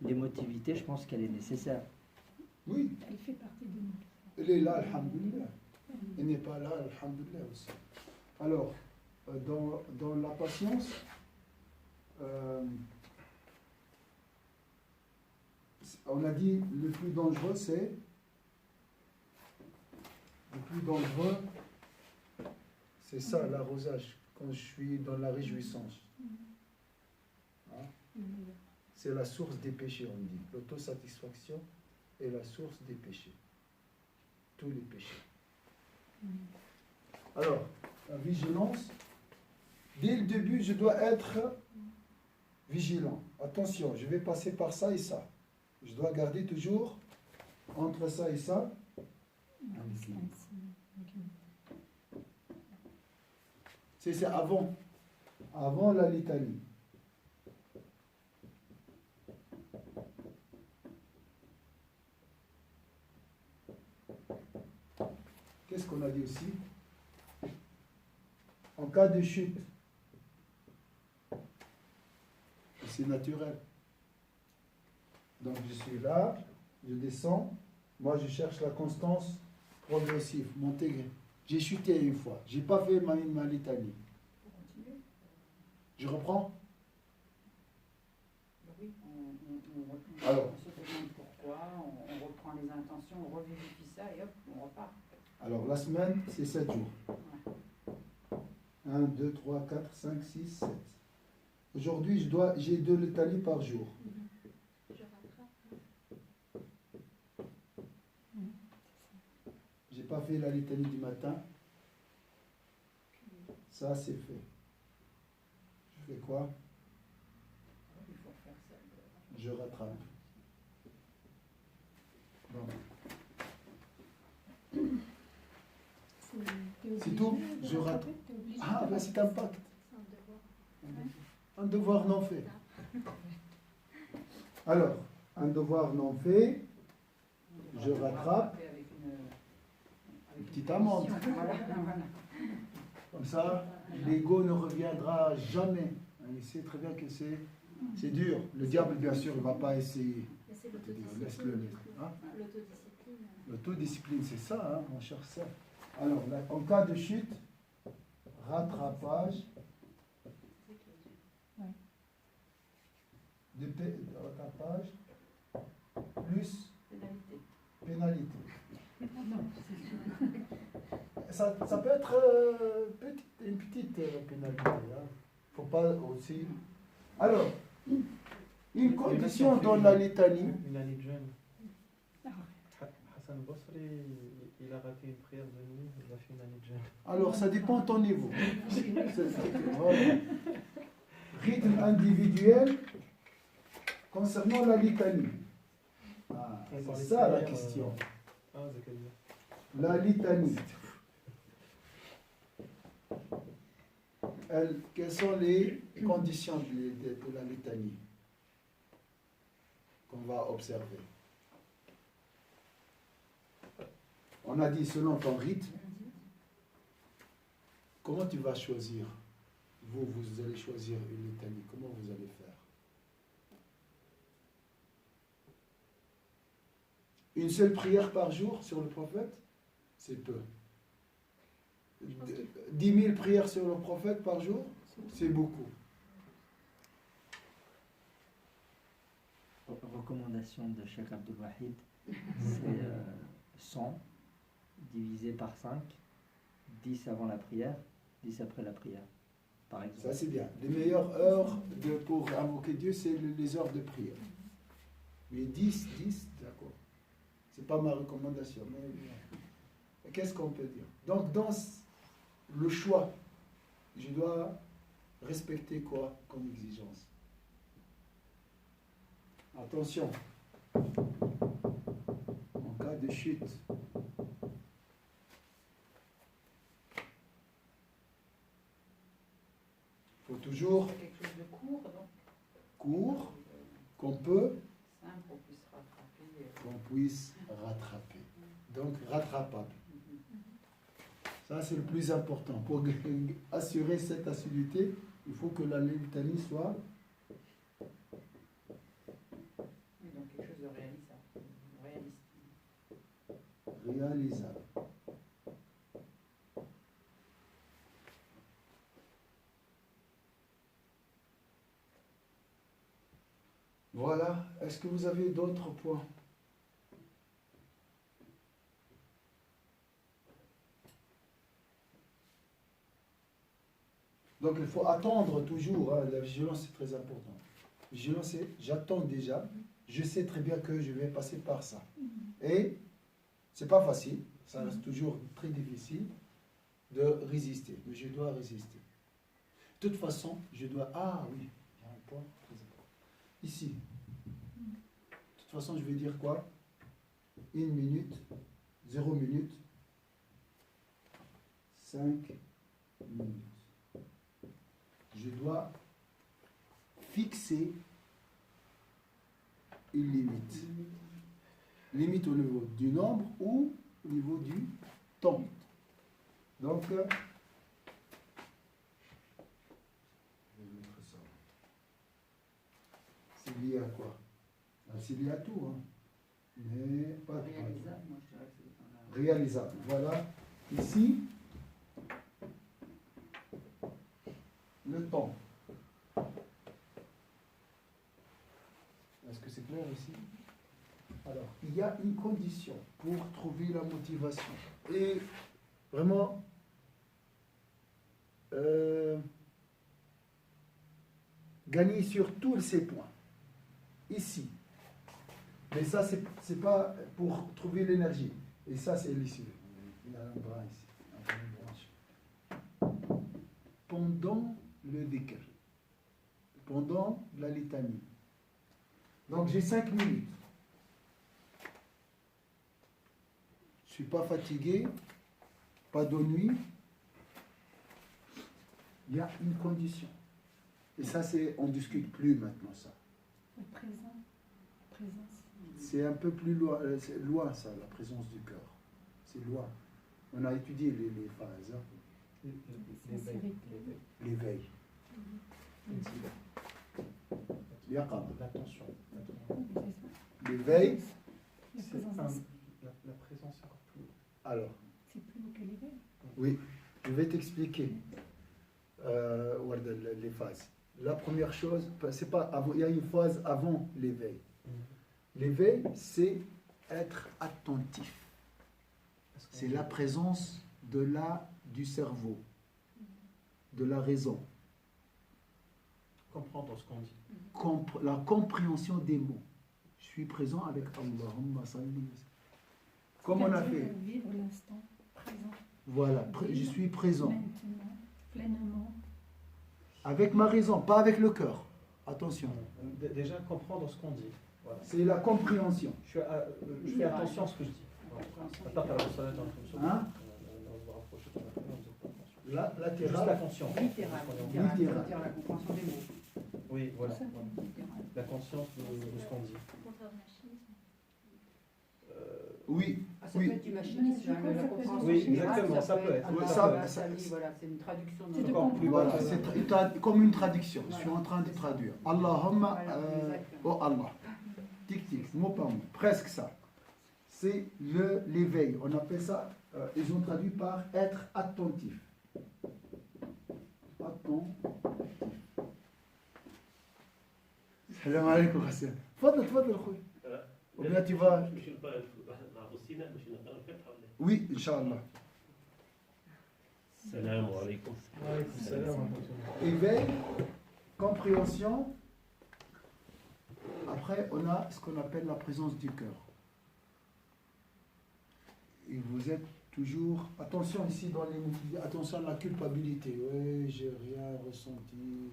L'émotivité, je pense qu'elle est nécessaire. Oui, Elle fait partie de nous. elle est là, alhamdoulilah. Elle n'est pas là, alhamdoulilah aussi. Alors, dans la patience, on a dit le plus dangereux, c'est ça, l'arrosage, quand je suis dans la réjouissance. Hein? C'est la source des péchés, on dit. L'autosatisfaction est la source des péchés. Tous les péchés. Alors, la vigilance, dès le début, je dois être vigilant. Attention, je vais passer par ça et ça. Je dois garder toujours entre ça et ça un équilibre. C'est avant la litanie. Qu'est-ce qu'on a dit aussi? En cas de chute, c'est naturel. Donc je suis là, je descends, moi je cherche la constance progressive, monter. J'ai chuté une fois, j'ai pas fait ma litanie. Je reprends? Oui, Alors. on se demande pourquoi, on reprend les intentions, on revérifie ça et hop, on repart. Alors la semaine, c'est 7 jours. 1, 2, 3, 4, 5, 6, 7. Aujourd'hui, j'ai 2 litanies par jour. Je rattrape. J'ai pas fait la litanie du matin. Ça, c'est fait. Je fais quoi? Il faut faire ça. Je rattrape. Bon. C'est tout? Je rattrape. Ah, ben c'est un pacte. C'est un devoir. Un devoir non fait. Alors, un devoir non fait, je rattrape. Avec Une petite amende. Voilà. Comme ça, l'ego ne reviendra jamais. Il sait très bien que c'est dur. Le diable, bien sûr, il ne va pas essayer. Mais c'est Laisse-le, l'autodiscipline. laisse. Hein? L'autodiscipline. L'autodiscipline, c'est ça, hein, on cherche ça. Alors, là, en cas de chute, rattrapage, de rattrapage, plus Pénalité. pénalité. Ça peut être une petite pénalité. Il ne faut pas aussi. Alors, une condition dans la litanie. Une année de jeûne. Hassan Basri, il a raté une prière de nuit, il a fait une année de jeûne. Alors, ça dépend de ton niveau. Voilà. Rythme individuel concernant la litanie. Ah, c'est ça la question. La litanie. Quelles sont les conditions de la litanie qu'on va observer? On a dit selon ton rythme. Comment tu vas choisir? Vous allez choisir une litanie. Comment vous allez faire? Une seule prière par jour sur le prophète, c'est peu. 10 000 prières sur le prophète par jour, c'est beaucoup. Recommandation de Cheikh Abdul Wahid, c'est 100 divisé par 5, 10 avant la prière, 10 après la prière, par exemple. Ça c'est bien. Les meilleures heures pour invoquer Dieu, c'est les heures de prière. Mais 10, d'accord. C'est pas ma recommandation. Mais qu'est-ce qu'on peut dire? Donc dans le choix, je dois respecter quoi comme exigence? Attention, en cas de chute, il faut toujours Quelque chose de court, donc. court, qu'on peut, Simple, qu'on puisse rattraper. qu'on puisse rattraper. Donc rattrapable. Ça, c'est le plus important. Pour assurer cette assiduité, il faut que la litanie soit Oui, donc quelque chose de réalisable. Réaliste. réalisable. Voilà. Est-ce que vous avez d'autres points? Donc il faut attendre toujours, hein. La vigilance c'est très important. Vigilance c'est j'attends déjà, je sais très bien que je vais passer par ça. Et c'est pas facile, ça reste toujours très difficile de résister, mais je dois résister. De toute façon, je dois... Ah oui, il y a un point très important. Ici. De toute façon, je vais dire quoi? 1 minute, 0 minute, 5 minutes. Je dois fixer une limite. Limite au niveau du nombre ou au niveau du temps. Donc, je vais mettre ça. C'est lié à quoi? C'est lié à tout, hein. Mais pas Réalisable, moi je dirais que c'est dans la... réalisable. Voilà. Ici, le temps. Est-ce que c'est clair ici? Alors, il y a une condition pour trouver la motivation. Et vraiment, gagner sur tous ces points. Ici. Mais ça, c'est pas pour trouver l'énergie. Et ça, c'est ici. Il y a un bras ici. Une branche. Pendant le dhikr. Pendant la litanie. Donc, j'ai 5 minutes. Je ne suis pas fatigué, pas d'ennui. Il y a une condition. Et ça, on ne discute plus maintenant ça. Le présent. Présence. C'est un peu plus loin, c'est loin ça, la présence du cœur. C'est loin. On a étudié les phases. Hein. L'éveil. L'attention. L'éveil. La C'est présence. la présence est encore plus. Alors, C'est plus haut que l'éveil. oui, je vais t'expliquer Warda, les phases. La première chose, c'est pas avant, il y a une phase avant l'éveil. L'éveil, c'est être attentif. C'est la présence du cerveau, de la raison, Comprendre ce qu'on dit. la compréhension des mots. Je suis présent avec Allahumma salli. Comme on a C'est-à-dire fait. Vivre l'instant présent. Voilà, je suis présent. Maintenant, pleinement. Avec ma raison, pas avec le cœur. Attention. Déjà comprendre ce qu'on dit. Voilà. C'est la compréhension. Je fais attention à ce que je dis. Voilà. Hein? La Juste latérale. l'attention. Littéral, la compréhension des mots. Oui, voilà. Ça, Littéral. La conscience de ce qu'on dit. Pour faire du machinisme. Oui, Ah, ça oui. peut être du machinisme, Je crois la que ça peut compréhension être- Oui, générale, exactement, ça peut être. Ah, Oui, ça, ça- voilà, c'est une traduction C'est de de Encore plus Voilà, bas. c'est comme une traduction. Je suis en train de traduire. Allahumma, Voilà, exactement. oh Allah. Tic tic, mot par mot. Presque ça. C'est l'éveil. On appelle ça, ils ont traduit par être attentif. Attentif. Salam alaikum, Hassan. Fadl, fadl, khoui. Ou bien tu vas. Oui, Inch'Allah. السلام عليكم. Éveil, compréhension. Après, on a ce qu'on appelle la présence du cœur. Et vous êtes toujours... Attention ici dans les... Attention à la culpabilité. Oui, j'ai rien ressenti.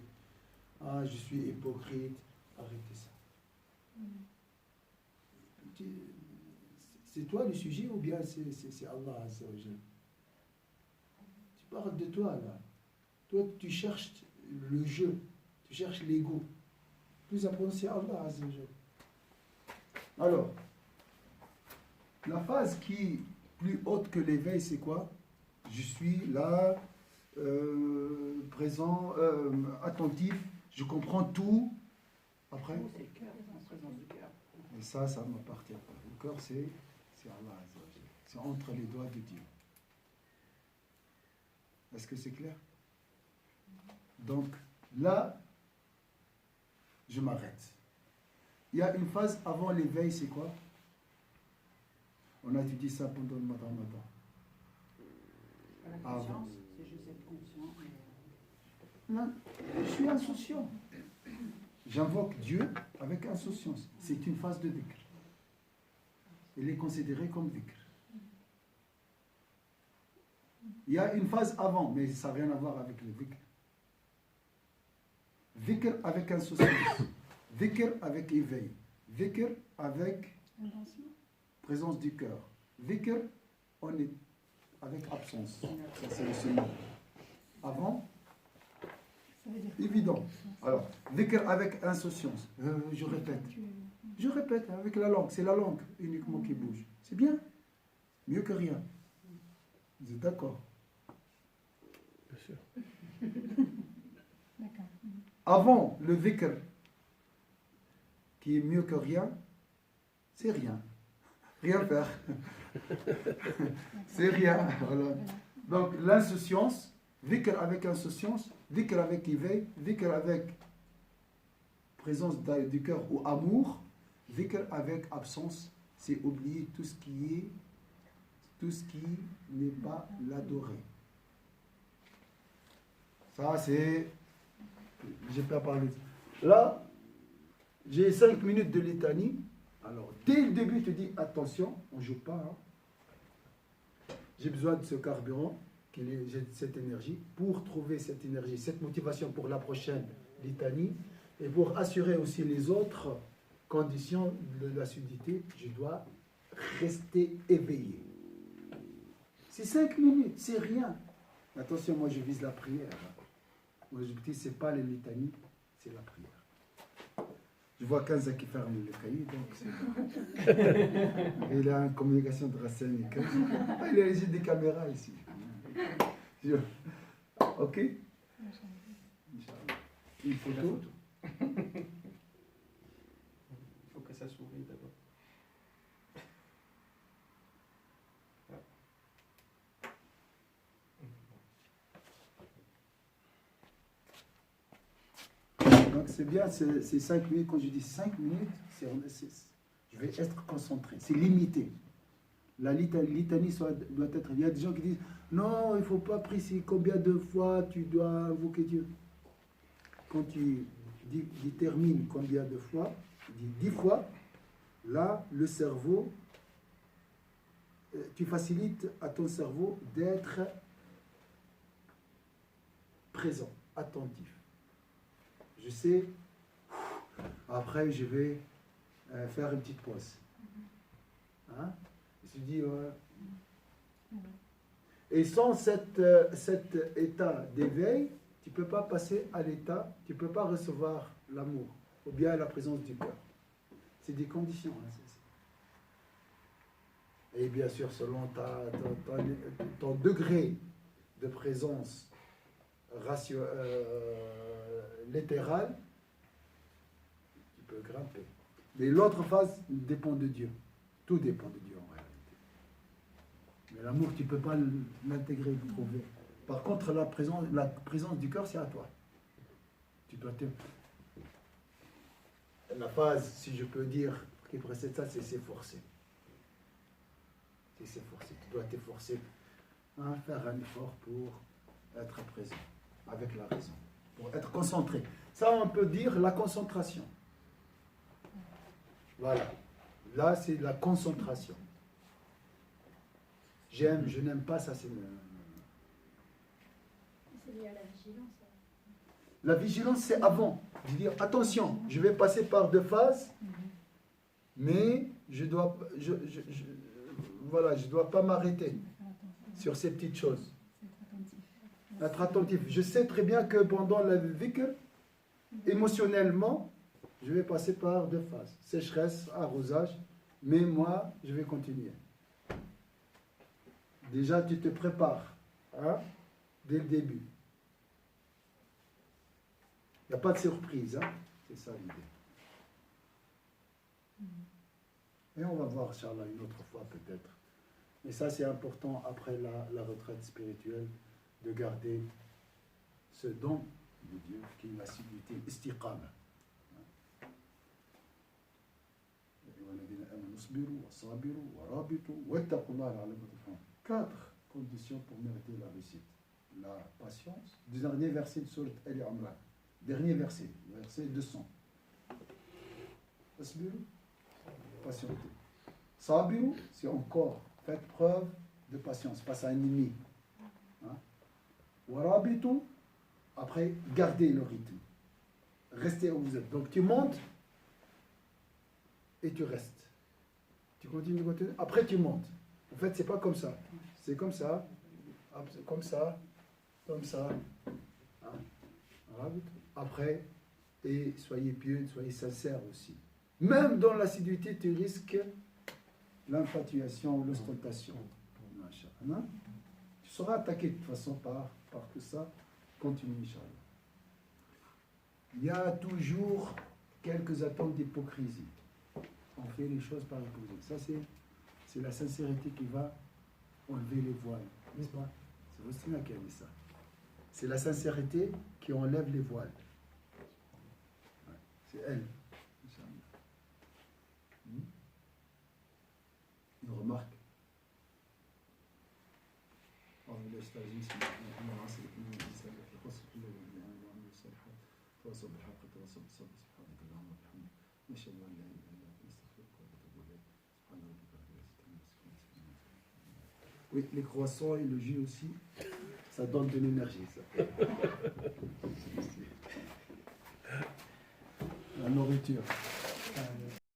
Ah, je suis hypocrite. Arrêtez ça. C'est toi le sujet ou bien c'est Allah Azza wa Jal? Tu parles de toi là. Toi, tu cherches le jeu, tu cherches l'ego. Plus important, c'est Allah Azza wa Jal. Alors, la phase qui est plus haute que l'éveil, c'est quoi? Je suis là, présent, attentif, je comprends tout. Après, C'est le cœur, la présence du cœur. et ça m'appartient pas. Le cœur, c'est Allah Azza wa Jal. C'est entre les doigts de Dieu. Est-ce que c'est clair? Donc, là, je m'arrête. Il y a une phase avant l'éveil, c'est quoi? On a étudié ça pendant le matin. La conscience, c'est juste être conscient. Non, je suis insouciant. J'invoque Dieu avec insouciance. C'est une phase de dhikr. Il est considéré comme dhikr. Il y a une phase avant, mais ça n'a rien à voir avec le dhikr. Dhikr avec insouciance. Dhikr avec éveil. Dhikr avec Intention. présence du cœur. Dhikr, on est avec absence. Ça, c'est le second. Avant, Ça veut dire évident. Alors, dhikr avec insouciance. Je répète. Je répète avec la langue. C'est la langue uniquement qui bouge. C'est bien. Mieux que rien. Vous êtes d'accord? Bien sûr. D'accord. Avant le dhikr, qui est mieux que rien, c'est rien. Rien faire. C'est rien. Voilà. Donc l'insouciance, dhikr avec insouciance, dhikr avec éveil, dhikr avec présence du cœur ou amour, dhikr avec absence, c'est oublier tout ce qui n'est pas l'adorer. Ça c'est, j'ai pas parlé. Là, j'ai 5 minutes de litanie. Alors, dès le début, tu dis attention, on ne joue pas. Hein. J'ai besoin de ce carburant, j'ai cette énergie, pour trouver cette énergie, cette motivation pour la prochaine litanie, et pour assurer aussi les autres conditions de la lucidité, je dois rester éveillé. C'est 5 minutes, c'est rien. Attention, moi je vise la prière. Moi je dis, c'est pas les litanies, c'est la prière. Je vois Kanza qui ferme le cahier, donc c'est... Il a une communication de Racine. Ah, il a les des caméras ici. Ok? Une photo. Il faut que ça sourie d'abord. Donc c'est bien, c'est 5 minutes. Quand je dis 5 minutes, je vais être concentré. C'est limité. La litanie doit être... Il y a des gens qui disent, non, il ne faut pas préciser combien de fois tu dois invoquer Dieu. Quand tu détermines combien de fois, tu dis 10 fois, là, le cerveau, tu facilites à ton cerveau d'être présent, attentif. Je sais, après je vais faire une petite pause. Hein? Je dis, et sans cet état d'éveil, tu ne peux pas passer à l'état, tu ne peux pas recevoir l'amour ou bien la présence du cœur. C'est des conditions. Hein, et bien sûr, selon ton degré de présence littérale, tu peux grimper. Mais l'autre phase dépend de Dieu. Tout dépend de Dieu en réalité. Mais l'amour, tu ne peux pas l'intégrer, le trouver. Par contre, la présence du cœur, c'est à toi. Tu dois La phase, si je peux dire, qui précède ça, c'est s'efforcer. C'est s'efforcer. Tu dois t'efforcer à faire un effort pour être présent, avec la raison, pour être concentré. Ça, on peut dire la concentration. Voilà. Là, c'est la concentration. J'aime, je n'aime pas, ça c'est... C'est lié à la vigilance. La vigilance, c'est avant. Je veux dire, attention, je vais passer par 2 phases, mais je dois pas m'arrêter sur ces petites choses. Être attentif. Je sais très bien que pendant la dhikr, émotionnellement, je vais passer par 2 phases. Sécheresse, arrosage, mais moi, je vais continuer. Déjà, tu te prépares, hein, dès le début. Il n'y a pas de surprise, hein? C'est ça l'idée. Et on va voir, Inch'Allah, une autre fois peut-être. Mais ça, c'est important après la retraite spirituelle, de garder ce don de Dieu qui est la civilité istiqama. واصبروا وصابروا ورابطوا واتقوا الله لعلكم تفلحون. 4 conditions pour mériter la réussite. La patience. Dernier verset de Sourate Ali Imran. Dernier verset, verset 200. Asbiru, patientez. Sabiru, c'est encore, faites preuve de patience face à un ennemi. Hein? Warabitu, après, gardez le rythme. Restez où vous êtes. Donc tu montes et tu restes. Tu continues de continuer, après tu montes. En fait, c'est pas comme ça. C'est comme ça, comme ça, comme ça. Hein? Après, et soyez pieux, soyez sincères aussi. Même dans l'assiduité, tu risques l'infatuation, l'ostentation. Hein? Tu seras attaqué de toute façon par tout ça. Continue, Inch'Allah. Il y a toujours quelques atomes d'hypocrisie. On fait les choses par hypocrisie. Ça, c'est la sincérité qui va enlever les voiles. N'est-ce pas? C'est Faustina qui a dit ça. C'est la sincérité qui enlève les voiles. Ouais, c'est elle. Une remarque. Oui, les croissants et le jus aussi, ça donne de l'énergie, ça. La nourriture.